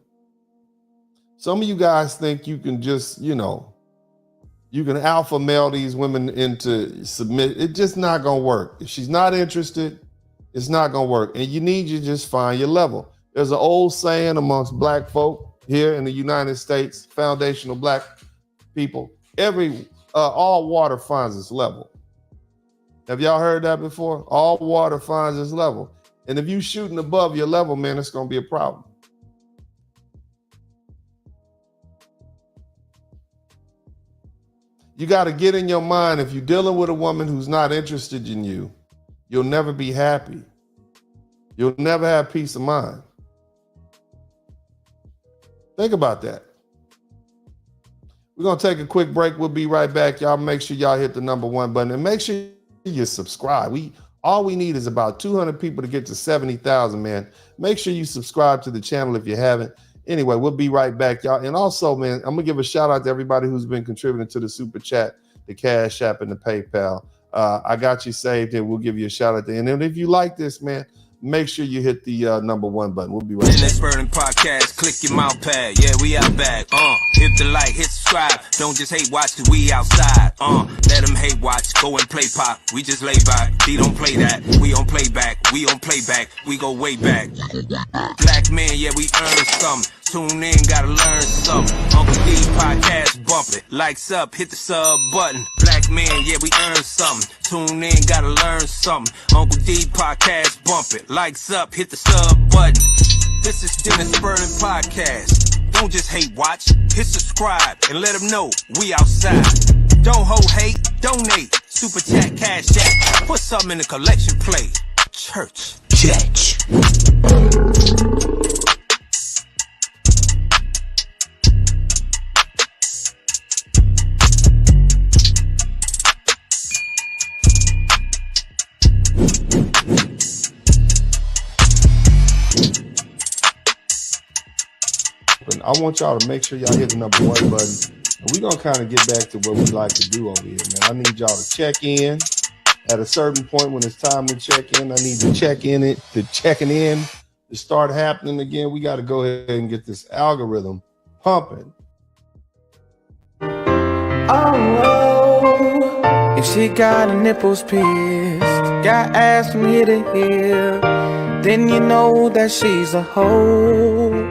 Some of you guys think you can just, you can alpha male these women into submit. It's just not going to work. If she's not interested, it's not going to work. And you need to just find your level. There's an old saying amongst black folk here in the United States, foundational black people, all water finds its level. Have y'all heard that before? All water finds its level. And if you shooting above your level, man, it's going to be a problem. You got to get in your mind, if you're dealing with a woman who's not interested in you, you'll never be happy. You'll never have peace of mind. Think about that. We're going to take a quick break. We'll be right back. Y'all make sure y'all hit the #1 button and make sure you subscribe. All we need is about 200 people to get to 70,000, man. Make sure you subscribe to the channel if you haven't. Anyway, we'll be right back, y'all. And also, man, I'm going to give a shout out to everybody who's been contributing to the Super Chat, the Cash App, and the PayPal. I got you saved, and we'll give you a shout out at the end. And if you like this, man, make sure you hit the #1 button. We'll be right back. In this burning podcast, click your mouse pad. Yeah, we out back. Hit the like, hit subscribe. Don't just hate watch, cause we outside. Let them hate watch. Go and play pop. We just lay back. He don't play that. We on playback. We on playback. We go way back. Black men, yeah, we earn something. Tune in, gotta learn something. Uncle D podcast, bump it. Likes up, hit the sub button. Black men, yeah, we earn something. Tune in, gotta learn something. Uncle D podcast, bump it. Likes up, hit the sub button. This is Dennis Burlin Podcast. Don't just hate watch, hit subscribe and let them know we outside. Don't hold hate, donate. Super chat, cash app. Put something in the collection plate. Church. I want y'all to make sure y'all hit the #1 button. And we're going to kind of get back to what we like to do over here, man. I need y'all to check in. At a certain point when it's time to check in, I need to checking in to start happening again. We got to go ahead and get this algorithm pumping. Oh, if she got her nipples pierced, got ass from here to here, then you know that she's a hoe.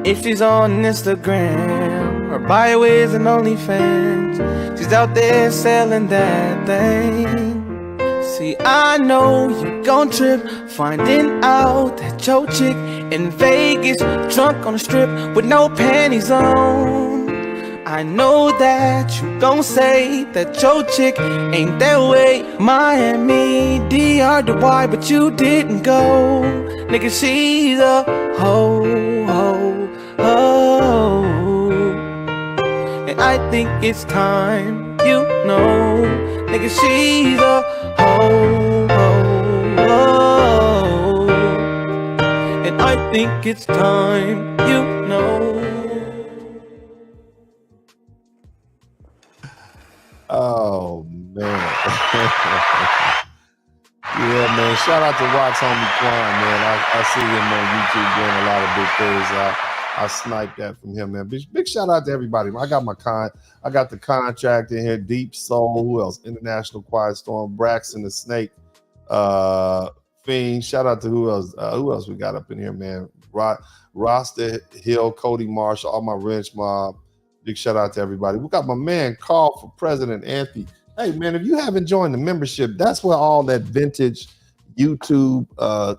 If she's on Instagram, her bio is an OnlyFans, she's out there selling that thing. See, I know you gon' trip, finding out that your chick in Vegas, drunk on the strip with no panties on. I know that you gon' say that your chick ain't that way. Miami, DR, Dubai, but you didn't go. Nigga, she's a hoe, hoe, hoe. And I think it's time, you know. Nigga, she's a hoe, hoe, hoe. And I think it's time, you know. Oh, man. Yeah, man. Shout out to Watts Homie Quan, man. I see him on YouTube doing a lot of big things. I sniped that from him, man. Big shout out to everybody. I got the contract in here, Deep Soul. Who else? International Quiet Storm, Braxton the Snake, Fiend. Shout out to who else we got up in here, man? Rasta Hill, Cody Marshall, all my wrench mob. Big shout out to everybody. We got my man Carl for President Anthony. Hey, man, if you haven't joined the membership, that's where all that vintage YouTube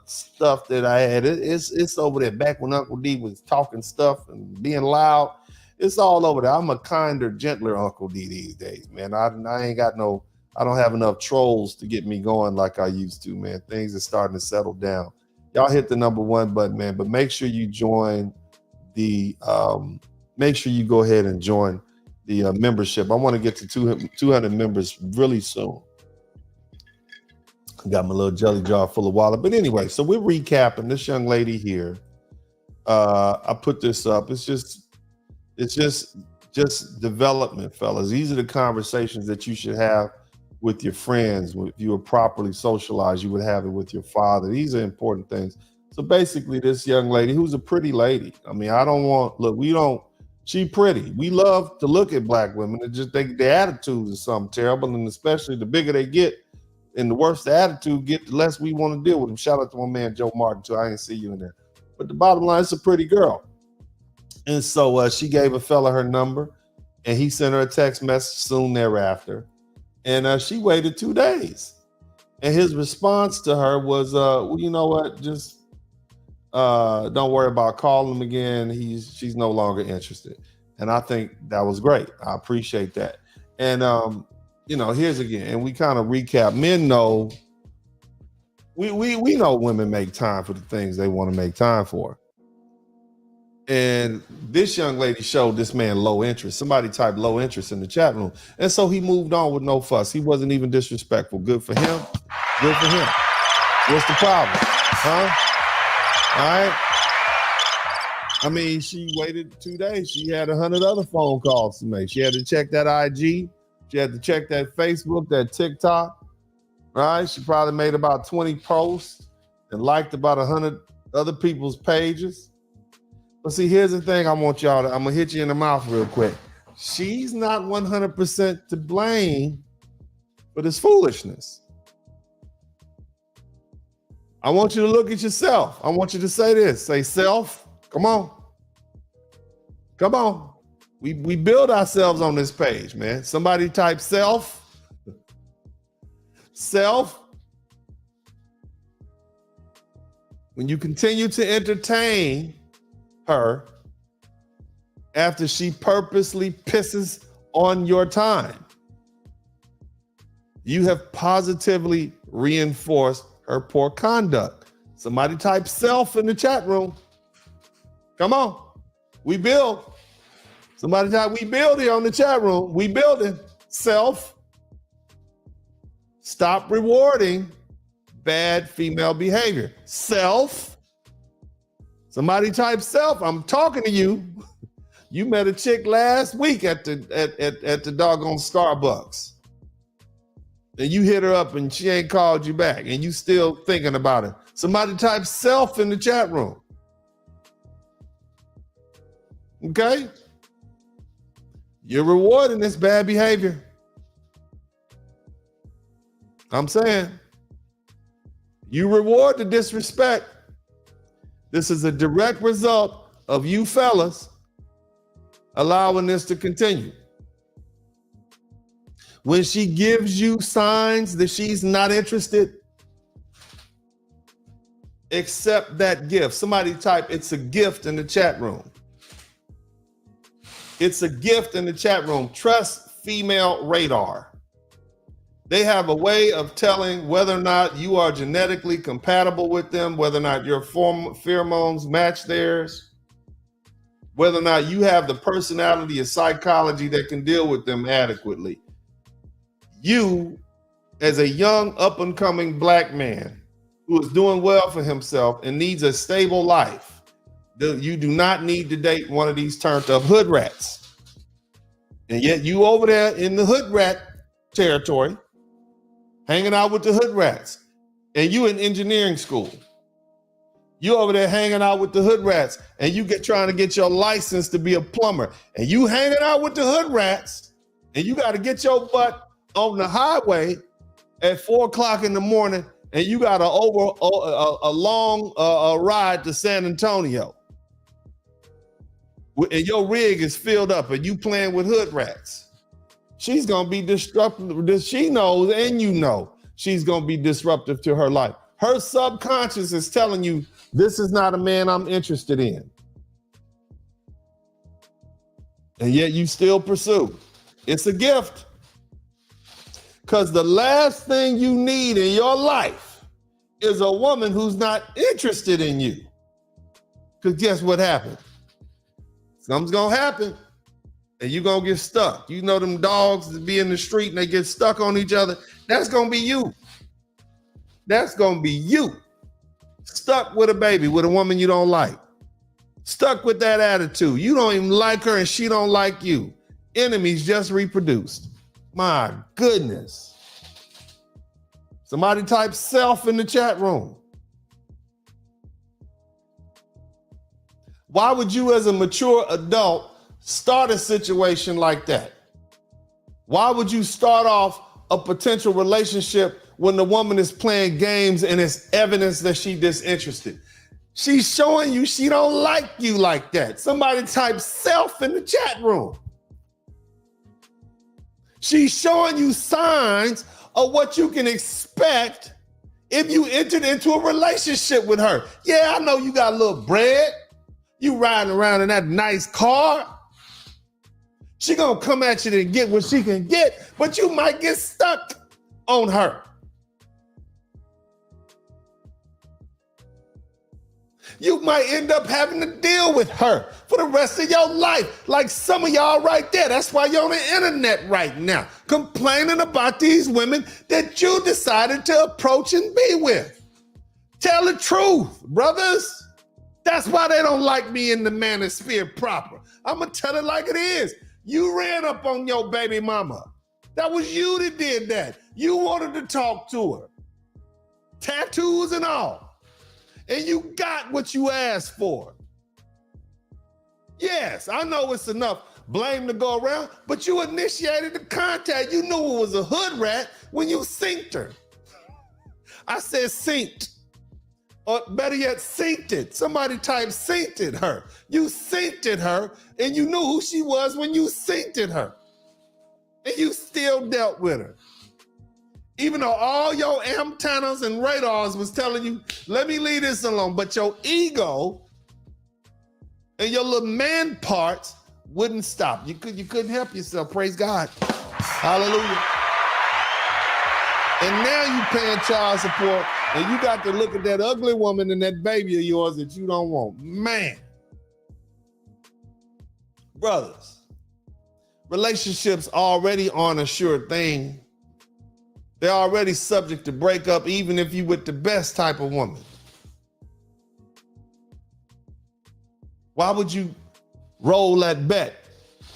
stuff that I had, it's over there. Back when Uncle D was talking stuff and being loud, it's all over there. I'm a kinder, gentler Uncle D these days, man. I don't have enough trolls to get me going like I used to, man. Things are starting to settle down. y'all hit the number 1 button, man. But make sure you join the make sure you go ahead and join the membership. I want to get to 200 members really soon. I got my little jelly jar full of wallet. But anyway, so we're recapping this young lady here. I put this up. It's just development, fellas. These are the conversations that you should have with your friends. If you were properly socialized, you would have it with your father. These are important things. So basically, this young lady, who's a pretty lady. I mean, she pretty. We love to look at black women and just think their attitudes are something terrible. And especially the bigger they get and the worse the attitude get, the less we want to deal with them. Shout out to my man, Joe Martin, too. I didn't see you in there. But the bottom line, it's a pretty girl. And so she gave a fella her number and he sent her a text message soon thereafter. And she waited 2 days. And his response to her was, well, you know what? Just don't worry about calling him again. She's no longer interested. And I think that was great. I appreciate that. And, here's again, and we kind of recap. Men know, we know women make time for the things they want to make time for. And this young lady showed this man low interest. Somebody typed low interest in the chat room. And so he moved on with no fuss. He wasn't even disrespectful. Good for him. Good for him. What's the problem? Huh? All right. I mean, she waited 2 days. She had 100 other phone calls to make. She had to check that IG. She had to check that Facebook, that TikTok. Right? She probably made about 20 posts and liked about 100 other people's pages. But see, here's the thing I'm going to hit you in the mouth real quick. She's not 100% to blame for this foolishness. I want you to look at yourself. I want you to say this. Say self. Come on. Come on. We build ourselves on this page, man. Somebody type self. Self. When you continue to entertain her after she purposely pisses on your time, you have positively reinforced her poor conduct. Somebody type self in the chat room. Come on. We build. Somebody type we build here on the chat room. We building. Self. Stop rewarding bad female behavior. Self. Somebody type self. I'm talking to you. You met a chick last week at the doggone Starbucks. And you hit her up and she ain't called you back and you still thinking about it. Somebody type self in the chat room. Okay? You're rewarding this bad behavior. I'm saying you reward the disrespect. This is a direct result of you fellas allowing this to continue. When she gives you signs that she's not interested, accept that gift. Somebody type, it's a gift in the chat room. It's a gift in the chat room. Trust Female Radar. They have a way of telling whether or not you are genetically compatible with them, whether or not your pheromones match theirs, whether or not you have the personality and psychology that can deal with them adequately. You, as a young up-and-coming black man who is doing well for himself and needs a stable life, you do not need to date one of these turned up hood rats. And yet you over there in the hood rat territory, hanging out with the hood rats, and you in engineering school. You over there hanging out with the hood rats, and you trying to get your license to be a plumber, and you hanging out with the hood rats, and you got to get your butt on the highway at 4:00 in the morning, and you got a long ride to San Antonio. And your rig is filled up and you playing with hood rats. She's going to be disruptive. She knows, and you know, she's going to be disruptive to her life. Her subconscious is telling you, this is not a man I'm interested in. And yet you still pursue. It's a gift. Because the last thing you need in your life is a woman who's not interested in you. Because guess what happened? Something's gonna happen and you're gonna get stuck. You know them dogs that be in the street and they get stuck on each other? That's gonna be you. That's gonna be you. Stuck with a baby, with a woman you don't like. Stuck with that attitude. You don't even like her and she don't like you. Enemies just reproduced. My goodness. Somebody type self in the chat room. Why would you as a mature adult start a situation like that? Why would you start off a potential relationship when the woman is playing games and it's evidence that she's disinterested? She's showing you she don't like you like that. Somebody type self in the chat room. She's showing you signs of what you can expect if you entered into a relationship with her. Yeah, I know you got a little bread. You riding around in that nice car. She gonna come at you to get what she can get, but you might get stuck on her. You might end up having to deal with her for the rest of your life, like some of y'all right there. That's why you're on the internet right now, complaining about these women that you decided to approach and be with. Tell the truth, brothers. That's why they don't like me in the manosphere proper. I'm gonna tell it like it is. You ran up on your baby mama. That was you that did that. You wanted to talk to her. Tattoos and all. And you got what you asked for. Yes, I know it's enough blame to go around, but you initiated the contact. You knew it was a hood rat when you synced her. I said synced. Or better yet, synced it. Somebody type synced it her. You synced it her, and you knew who she was when you synced it her. And you still dealt with her. Even though all your antennas and radars was telling you, let me leave this alone. But your ego and your little man parts wouldn't stop. You couldn't help yourself. Praise God. Hallelujah. And now you paying child support, and you got to look at that ugly woman and that baby of yours that you don't want. Man. Brothers, relationships already aren't a sure thing. They're already subject to breakup, even if you with the best type of woman. Why would you roll that bet?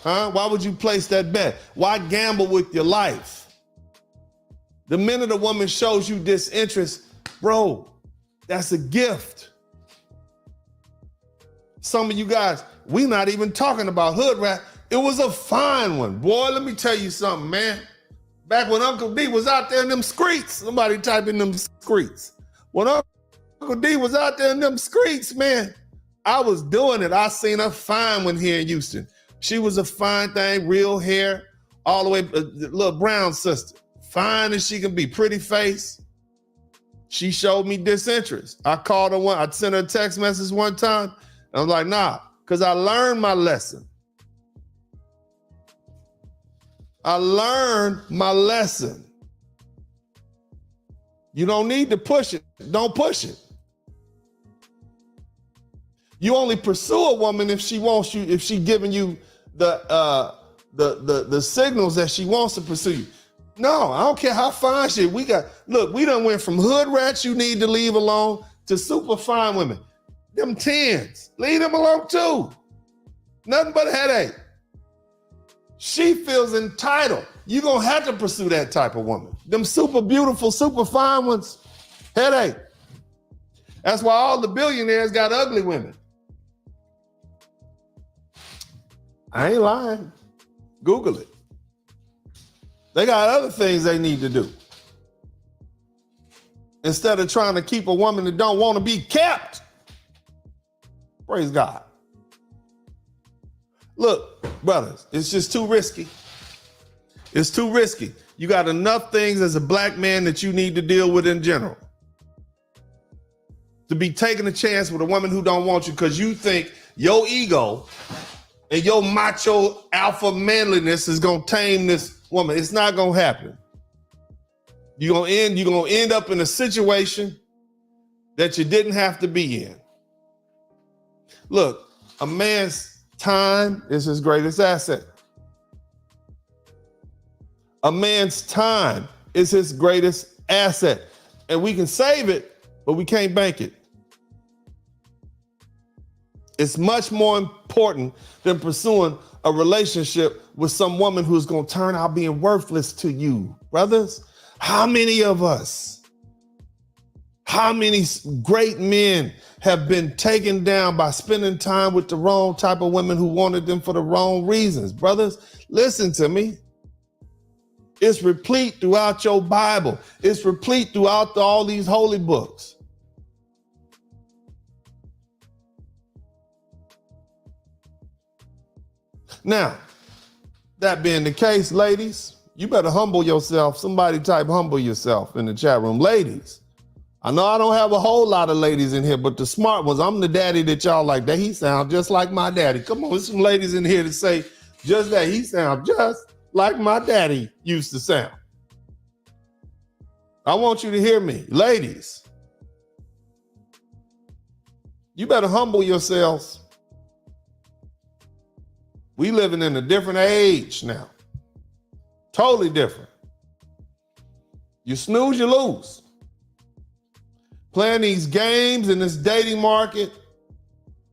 Huh? Why would you place that bet? Why gamble with your life? The minute a woman shows you disinterest, bro, that's a gift. Some of you guys, we not even talking about hood rat. It was a fine one. Boy, let me tell you something, man. Back when Uncle D was out there in them streets, somebody type in them streets. When Uncle D was out there in them streets, man, I was doing it. I seen a fine one here in Houston. She was a fine thing, real hair, all the way, little brown sister. Fine as she can be, pretty face. She showed me disinterest. I called her I sent her a text message one time. And I was like, nah, because I learned my lesson. I learned my lesson. You don't need to push it. Don't push it. You only pursue a woman if she wants you, if she giving you the signals that she wants to pursue you. No, I don't care how fine she is. We done went from hood rats you need to leave alone to super fine women. Them 10s, leave them alone too. Nothing but a headache. She feels entitled. You're gonna have to pursue that type of woman. Them super beautiful, super fine ones, headache. That's why all the billionaires got ugly women. I ain't lying. Google it. They got other things they need to do. Instead of trying to keep a woman that don't want to be kept. Praise God. Look, brothers, it's just too risky. It's too risky. You got enough things as a black man that you need to deal with in general. To be taking a chance with a woman who don't want you because you think your ego and your macho alpha manliness is gonna tame this woman. It's not gonna happen. You're gonna end up in a situation that you didn't have to be in. Look, a man's time is his greatest asset. A man's time is his greatest asset. And we can save it, but we can't bank it. It's much more important than pursuing a relationship with some woman who's going to turn out being worthless to you. Brothers, how many of us, how many great men have been taken down by spending time with the wrong type of women who wanted them for the wrong reasons? Brothers, listen to me. It's replete throughout your Bible. It's replete throughout all these holy books. Now, that being the case, ladies, you better humble yourself. Somebody type humble yourself in the chat room. Ladies, I know I don't have a whole lot of ladies in here, but the smart ones, I'm the daddy that y'all like. That he sound just like my daddy. Come on, there's some ladies in here to say just that. He sound just like my daddy used to sound. I want you to hear me. Ladies, you better humble yourselves. We living in a different age now. Totally different. You snooze, you lose. Playing these games in this dating market,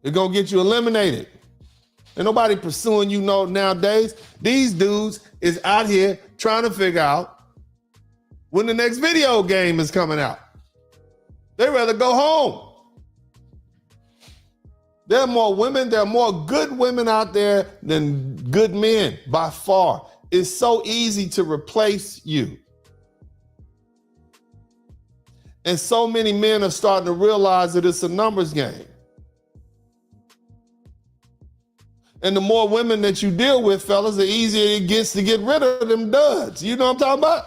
it's gonna get you eliminated. Ain't nobody pursuing you nowadays. These dudes is out here trying to figure out when the next video game is coming out. They'd rather go home. There are more women, there are more good women out there than good men by far. It's so easy to replace you. And so many men are starting to realize that it's a numbers game. And the more women that you deal with, fellas, the easier it gets to get rid of them duds. You know what I'm talking about?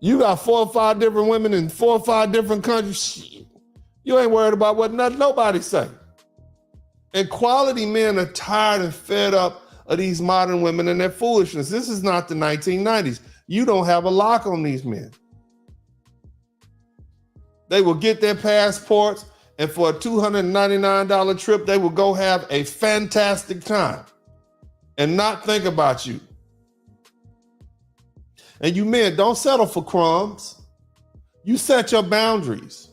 You got 4 or 5 different women in 4 or 5 different countries. You ain't worried about what nobody say. And quality men are tired and fed up of these modern women and their foolishness. This is not the 1990s. You don't have a lock on these men. They will get their passports, and for a $299 trip, they will go have a fantastic time and not think about you. And you men, don't settle for crumbs. You set your boundaries.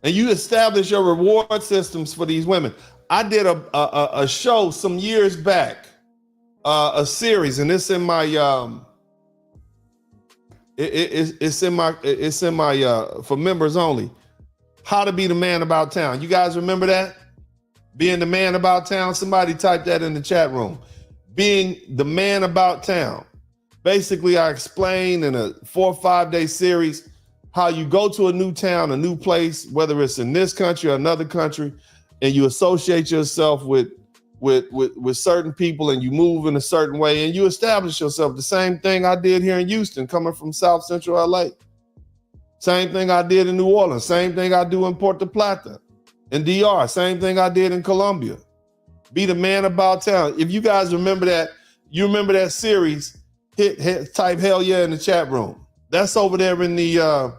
And you establish your reward systems for these women. I did a show some years back, a series, and it's in my it's in my for members only. How to be the man about town. You guys remember that? Being the man about town. Somebody type that in the chat room. Being the man about town. Basically, I explained in a 4 or 5 day series how you go to a new town, a new place, whether it's in this country or another country, and you associate yourself with certain people and you move in a certain way and you establish yourself. The same thing I did here in Houston, coming from South Central LA. Same thing I did in New Orleans. Same thing I do in Puerto Plata, in DR. Same thing I did in Colombia. Be the man about town. If you guys remember that, you remember that series, type hell yeah in the chat room. That's over there in the,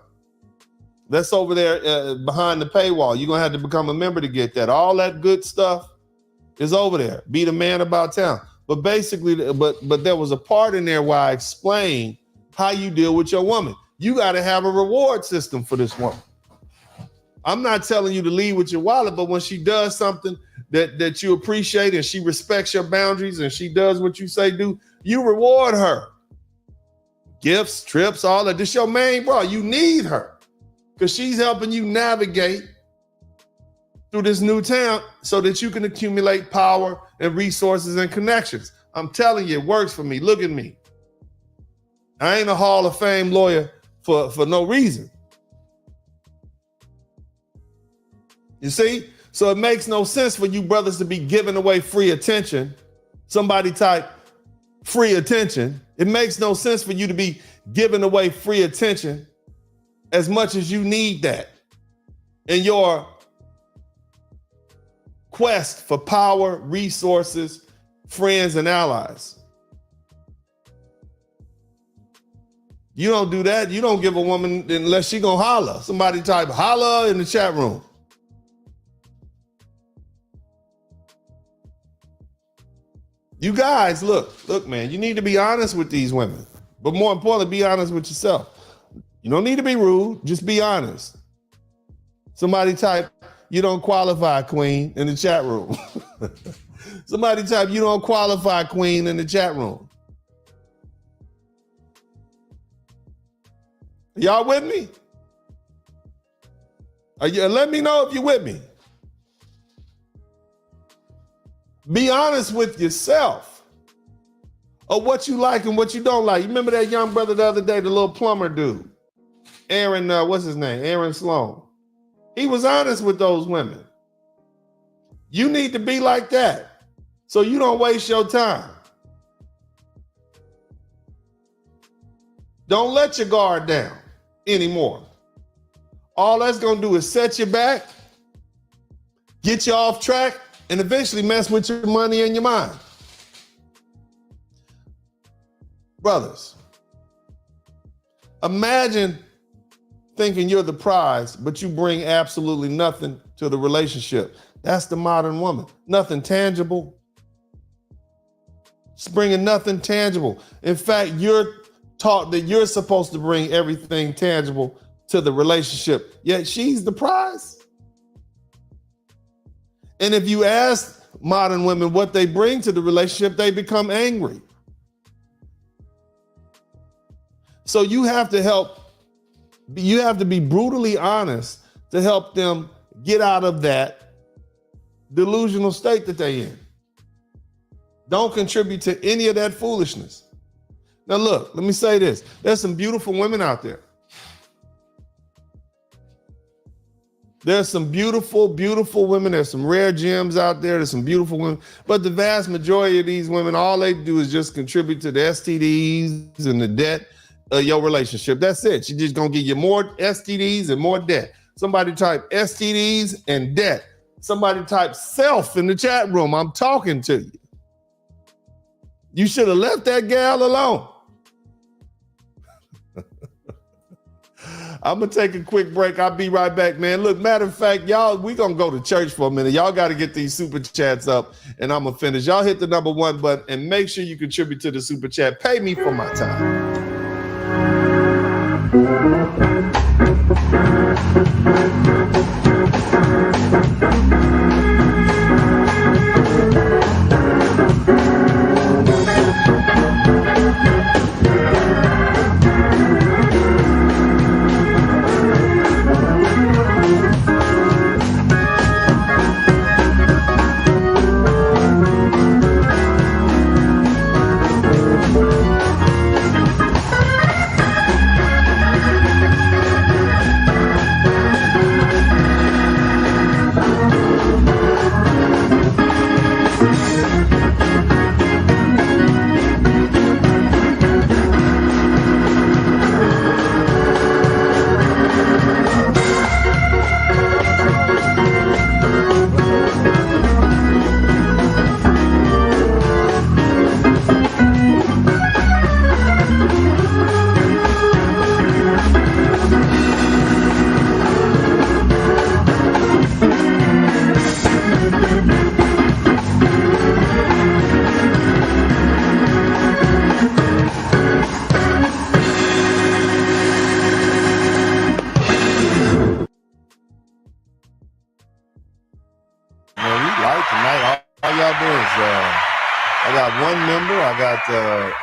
behind the paywall. You're going to have to become a member to get that. All that good stuff is over there. Be the man about town. But basically, but there was a part in there where I explained how you deal with your woman. You got to have a reward system for this woman. I'm not telling you to leave with your wallet, but when she does something that you appreciate and she respects your boundaries and she does what you say do, you reward her. Gifts, trips, all that. This your main bro. You need her because she's helping you navigate through this new town so that you can accumulate power and resources and connections. I'm telling you, it works for me. Look at me. I ain't a Hall of Fame lawyer for no reason. You see? So it makes no sense for you brothers to be giving away free attention. Somebody type free attention. It makes no sense for you to be giving away free attention as much as you need that in your quest for power, resources, friends, and allies. You don't do that. You don't give a woman unless she gonna holler. Somebody type holla in the chat room. You guys, look, man, you need to be honest with these women. But more importantly, be honest with yourself. You don't need to be rude, just be honest. Somebody type, you don't qualify, queen, in the chat room. Somebody type, you don't qualify, queen, in the chat room. Y'all with me? Let me know if you're with me. Be honest with yourself of what you like and what you don't like. You remember that young brother the other day, the little plumber dude? Aaron, what's his name? Aaron Sloan. He was honest with those women. You need to be like that so you don't waste your time. Don't let your guard down anymore. All that's going to do is set you back, get you off track, and eventually mess with your money and your mind. Brothers, imagine thinking you're the prize, but you bring absolutely nothing to the relationship. That's the modern woman. Nothing tangible. It's bringing nothing tangible. In fact, you're taught that you're supposed to bring everything tangible to the relationship, yet she's the prize. And if you ask modern women what they bring to the relationship, they become angry. So you have to be brutally honest to help them get out of that delusional state that they're in. Don't contribute to any of that foolishness. Now look, let me say this. There's some beautiful women out there. There's some beautiful, beautiful women. There's some rare gems out there. There's some beautiful women. But the vast majority of these women, all they do is just contribute to the STDs and the debt of your relationship. That's it. She's just going to give you more STDs and more debt. Somebody type STDs and debt. Somebody type self in the chat room. I'm talking to you. You should have left that gal alone. I'm going to take a quick break. I'll be right back, man. Look, matter of fact, y'all, we're going to go to church for a minute. Y'all got to get these super chats up, and I'm going to finish. Y'all hit the number 1 button, and make sure you contribute to the super chat. Pay me for my time.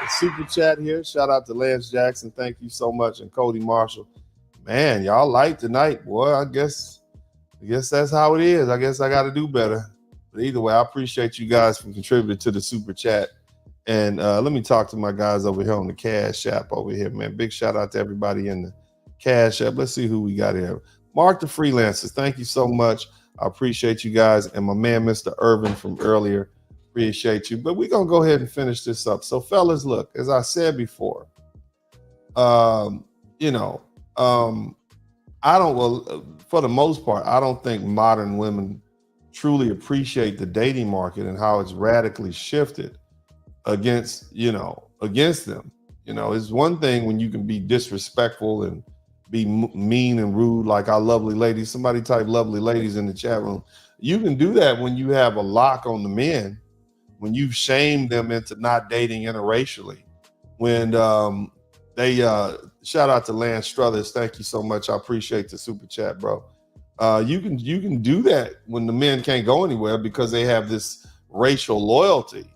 Super chat here. Shout out to Lance Jackson. Thank you so much. And Cody Marshall. Man, y'all light tonight, boy. I guess that's how it is. I guess I got to do better. But either way, I appreciate you guys for contributing to the super chat. And let me talk to my guys over here on the Cash App over here, man. Big shout out to everybody in the Cash App. Let's see who we got here. Mark the Freelancers. Thank you so much. I appreciate you guys. And my man, Mr. Irvin from earlier. Appreciate you. But we're going to go ahead and finish this up. So fellas, look, as I said before, I for the most part, I don't think modern women truly appreciate the dating market and how it's radically shifted against them. You know, it's one thing when you can be disrespectful and be mean and rude like our lovely ladies. Somebody type lovely ladies in the chat room. You can do that when you have a lock on the men, when you've shamed them into not dating interracially. When they shout out to Lance Struthers. Thank you so much. I appreciate the super chat, bro. You can do that when the men can't go anywhere because they have this racial loyalty,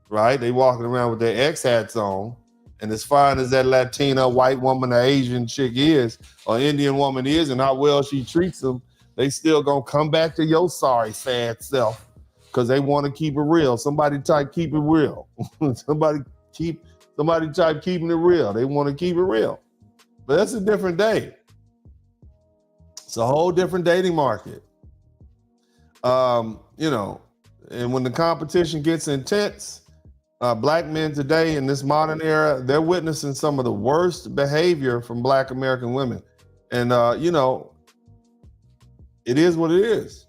right? They walking around with their X hats on, and as fine as that Latina, white woman, or Asian chick is, or Indian woman is, and how well she treats them, they still gonna come back to your sorry, sad self because they want to keep it real. Somebody type keep it real. Somebody type keeping it real. They want to keep it real. But that's a different day. It's a whole different dating market. You know, and when the competition gets intense, black men today in this modern era, they're witnessing some of the worst behavior from black American women. And, you know, it is what it is.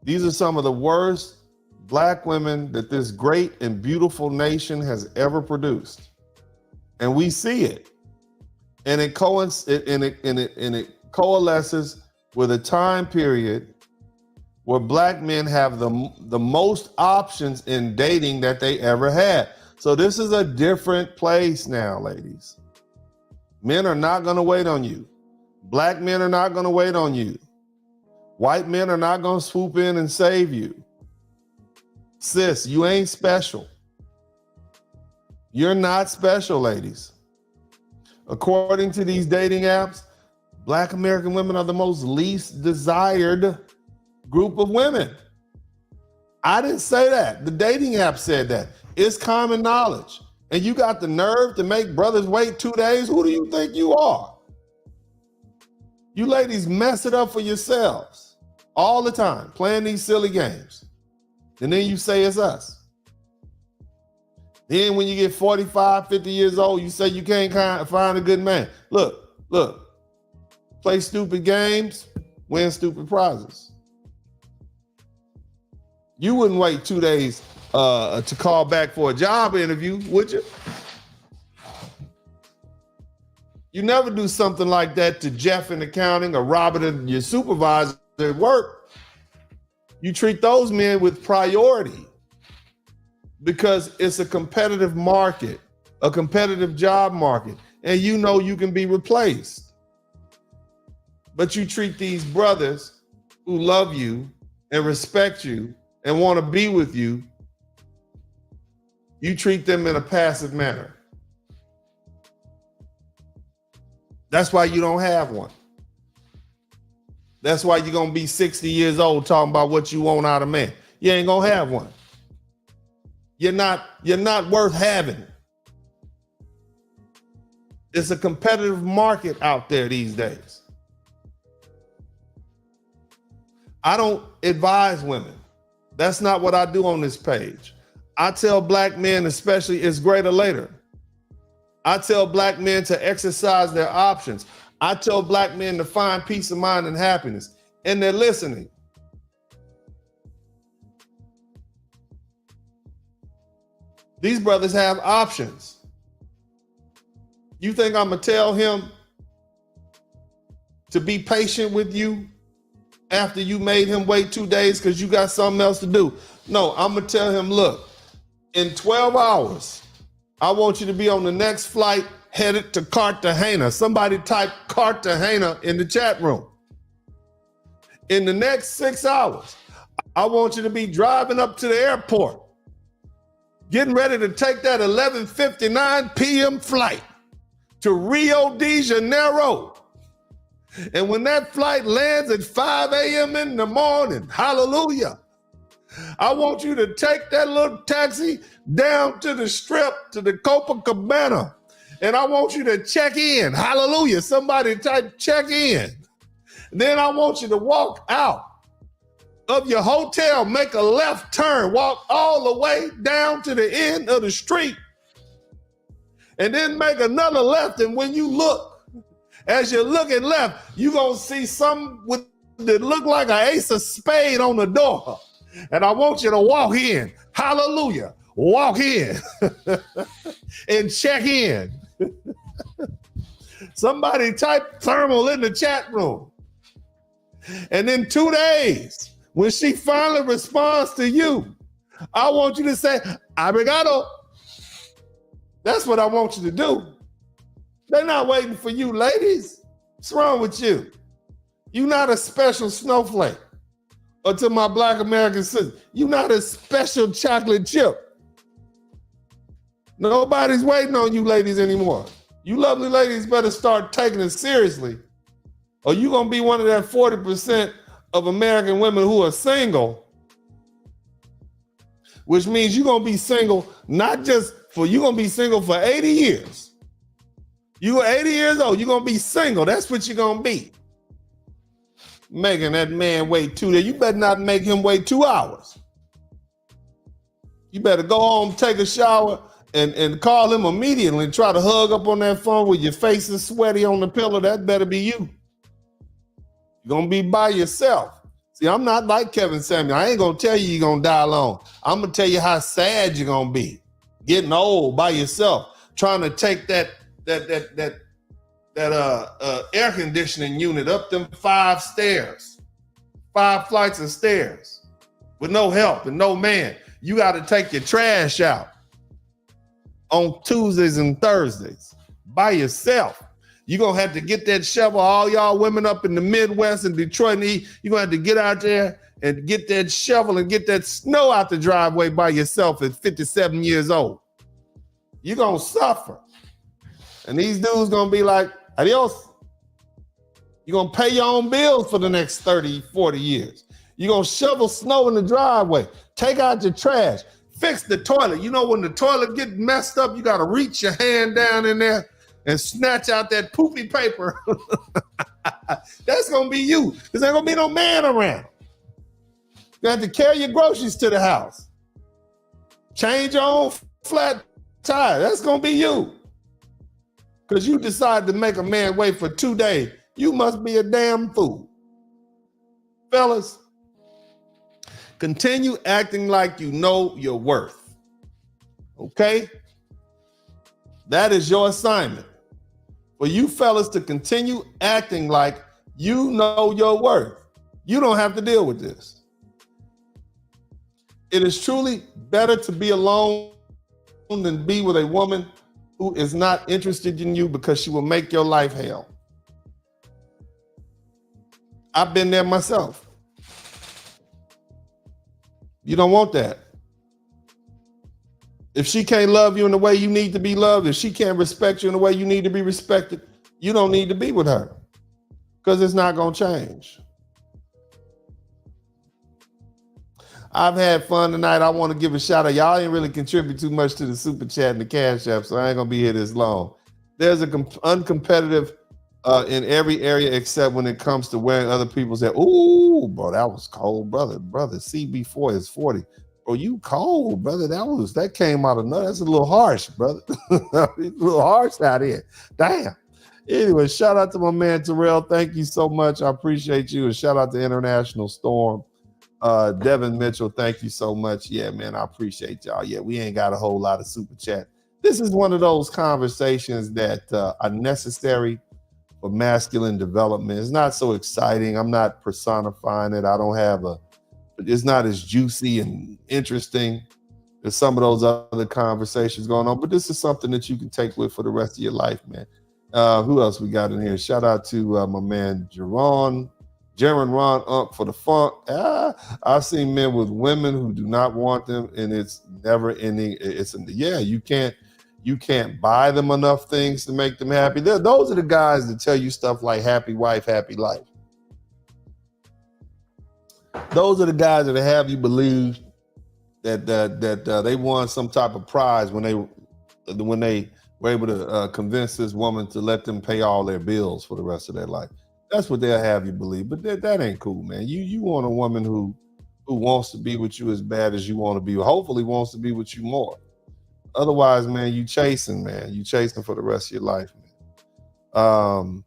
These are some of the worst black women that this great and beautiful nation has ever produced. And we see it. And it coalesces with a time period where black men have the most options in dating that they ever had. So this is a different place now, ladies. Men are not going to wait on you. Black men are not going to wait on you. White men are not going to swoop in and save you. Sis, you ain't special. You're not special, ladies. According to these dating apps, black American women are the most least desired group of women. I didn't say that. The dating app said that. It's common knowledge. And you got the nerve to make brothers wait 2 days? Who do you think you are? You ladies mess it up for yourselves all the time, playing these silly games. And then you say it's us. Then when you get 45, 50 years old, you say you can't find a good man. Look, play stupid games, win stupid prizes. You wouldn't wait 2 days to call back for a job interview, would you? You never do something like that to Jeff in accounting or Robert, your supervisor at work. You treat those men with priority because it's a competitive market, a competitive job market, and you know you can be replaced. But you treat these brothers who love you and respect you and want to be with you, you treat them in a passive manner. That's why you don't have one. That's why you're going to be 60 years old talking about what you want out of man. You ain't going to have one. You're not worth having. It's a competitive market out there these days. I don't advise women. That's not what I do on this page. I tell black men, especially, it's greater later. I tell black men to exercise their options. I tell black men to find peace of mind and happiness, and they're listening. These brothers have options. You think I'm gonna tell him to be patient with you after you made him wait 2 days because you got something else to do? No, I'm gonna tell him, look, in 12 hours, I want you to be on the next flight headed to Cartagena. Somebody type Cartagena in the chat room. In the next 6 hours, I want you to be driving up to the airport, getting ready to take that 11:59 p.m. flight to Rio de Janeiro. And when that flight lands at 5 a.m. in the morning, hallelujah, I want you to take that little taxi down to the strip, to the Copacabana, and I want you to check in. Hallelujah. Somebody type check in. Then I want you to walk out of your hotel, make a left turn, walk all the way down to the end of the street, and then make another left. And when you look, as you're looking left, you're going to see something that look like an ace of spade on the door. And I want you to walk in. Hallelujah. Walk in. and check in. Somebody type thermal in the chat room. And in 2 days, when she finally responds to you, I want you to say, "Obrigado." That's what I want you to do. They're not waiting for you, ladies. What's wrong with you? You're not a special snowflake. Or to my Black American sisters, you're not a special chocolate chip. Nobody's waiting on you ladies anymore. You lovely ladies better start taking it seriously, or you're going to be one of that 40% of American women who are single, which means you're going to be single, you're going to be single for 80 years. You're 80 years old, you're going to be single. That's what you're going to be. Making that man wait 2 days. You better not make him wait 2 hours. You better go home, take a shower, and call him immediately and try to hug up on that phone with your face is sweaty on the pillow. That better be you. You're going to be by yourself. See, I'm not like Kevin Samuel. I ain't going to tell you you're going to die alone. I'm going to tell you how sad you're going to be. Getting old by yourself, trying to take that air conditioning unit up them 5 flights of stairs with no help and no man. You got to take your trash out on Tuesdays and Thursdays by yourself. You're going to have to get that shovel. All y'all women up in the Midwest and Detroit, you're going to have to get out there and get that shovel and get that snow out the driveway by yourself at 57 years old. You're going to suffer. And these dudes going to be like, adios. You're going to pay your own bills for the next 30, 40 years. You're going to shovel snow in the driveway. Take out your trash. Fix the toilet. You know, when the toilet gets messed up, you got to reach your hand down in there and snatch out that poopy paper. That's going to be you. Because there ain't going to be no man around. You have to carry your groceries to the house. Change your own flat tire. That's going to be you. Because you decide to make a man wait for 2 days. You must be a damn fool. Fellas, continue acting like you know your worth. Okay? That is your assignment. For you fellas to continue acting like you know your worth. You don't have to deal with this. It is truly better to be alone than be with a woman who is not interested in you because she will make your life hell. I've been there myself. You don't want that. If she can't love you in the way you need to be loved, if she can't respect you in the way you need to be respected, you don't need to be with her because it's not going to change. I've had fun tonight. I want to give a shout out. Y'all ain't really contribute too much to the super chat and the cash app, so I ain't going to be here this long. There's a uncompetitive in every area except when it comes to wearing other people's hair. Ooh, bro, that was cold, brother. Brother, CB4 is 40. Bro, you cold, brother. That came out of nothing. That's a little harsh, brother. A little harsh out here. Damn. Anyway, shout out to my man Terrell. Thank you so much. I appreciate you. And shout out to International Storm. Devin Mitchell, thank you so much. Yeah, man, I appreciate y'all. Yeah, we ain't got a whole lot of super chat. This is one of those conversations that are necessary for masculine development. It's not so exciting. I'm not personifying it. It's not as juicy and interesting as some of those other conversations going on, but this is something that you can take with for the rest of your life, man. Who else we got in here? Shout out to my man Jaron Ron Unk for the funk. I've seen men with women who do not want them, and it's never ending. You can't buy them enough things to make them happy. Those are the guys that tell you stuff like happy wife, happy life. Those are the guys that have you believe that they won some type of prize when they were able to convince this woman to let them pay all their bills for the rest of their life. That's what they'll have you believe. But that ain't cool, man. You want a woman who wants to be with you as bad as you want to be, hopefully wants to be with you more. Otherwise, man, you chasing for the rest of your life, man.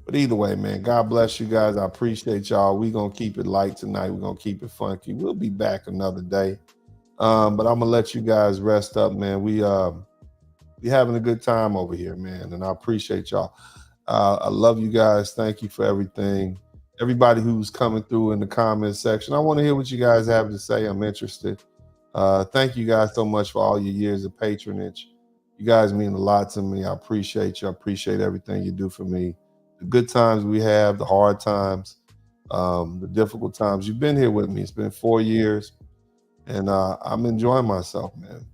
But either way, man, God bless you guys. I appreciate y'all. We're going to keep it light tonight. We're going to keep it funky. We'll be back another day. But I'm going to let you guys rest up, man. We having a good time over here, man, and I appreciate y'all. I love you guys. Thank you for everything. Everybody who's coming through in the comment section, I want to hear what you guys have to say. I'm interested. Thank you guys so much for all your years of patronage. You guys mean a lot to me. I appreciate you. I appreciate everything you do for me. The good times we have, the hard times, the difficult times. You've been here with me. It's been 4 years, and I'm enjoying myself, man.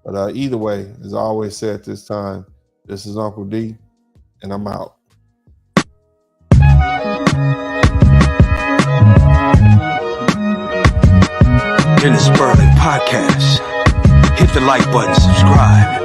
But either way, as I always say at this time, this is Uncle D, and I'm out. Dennis Sperling Podcast. Hit the like button, subscribe.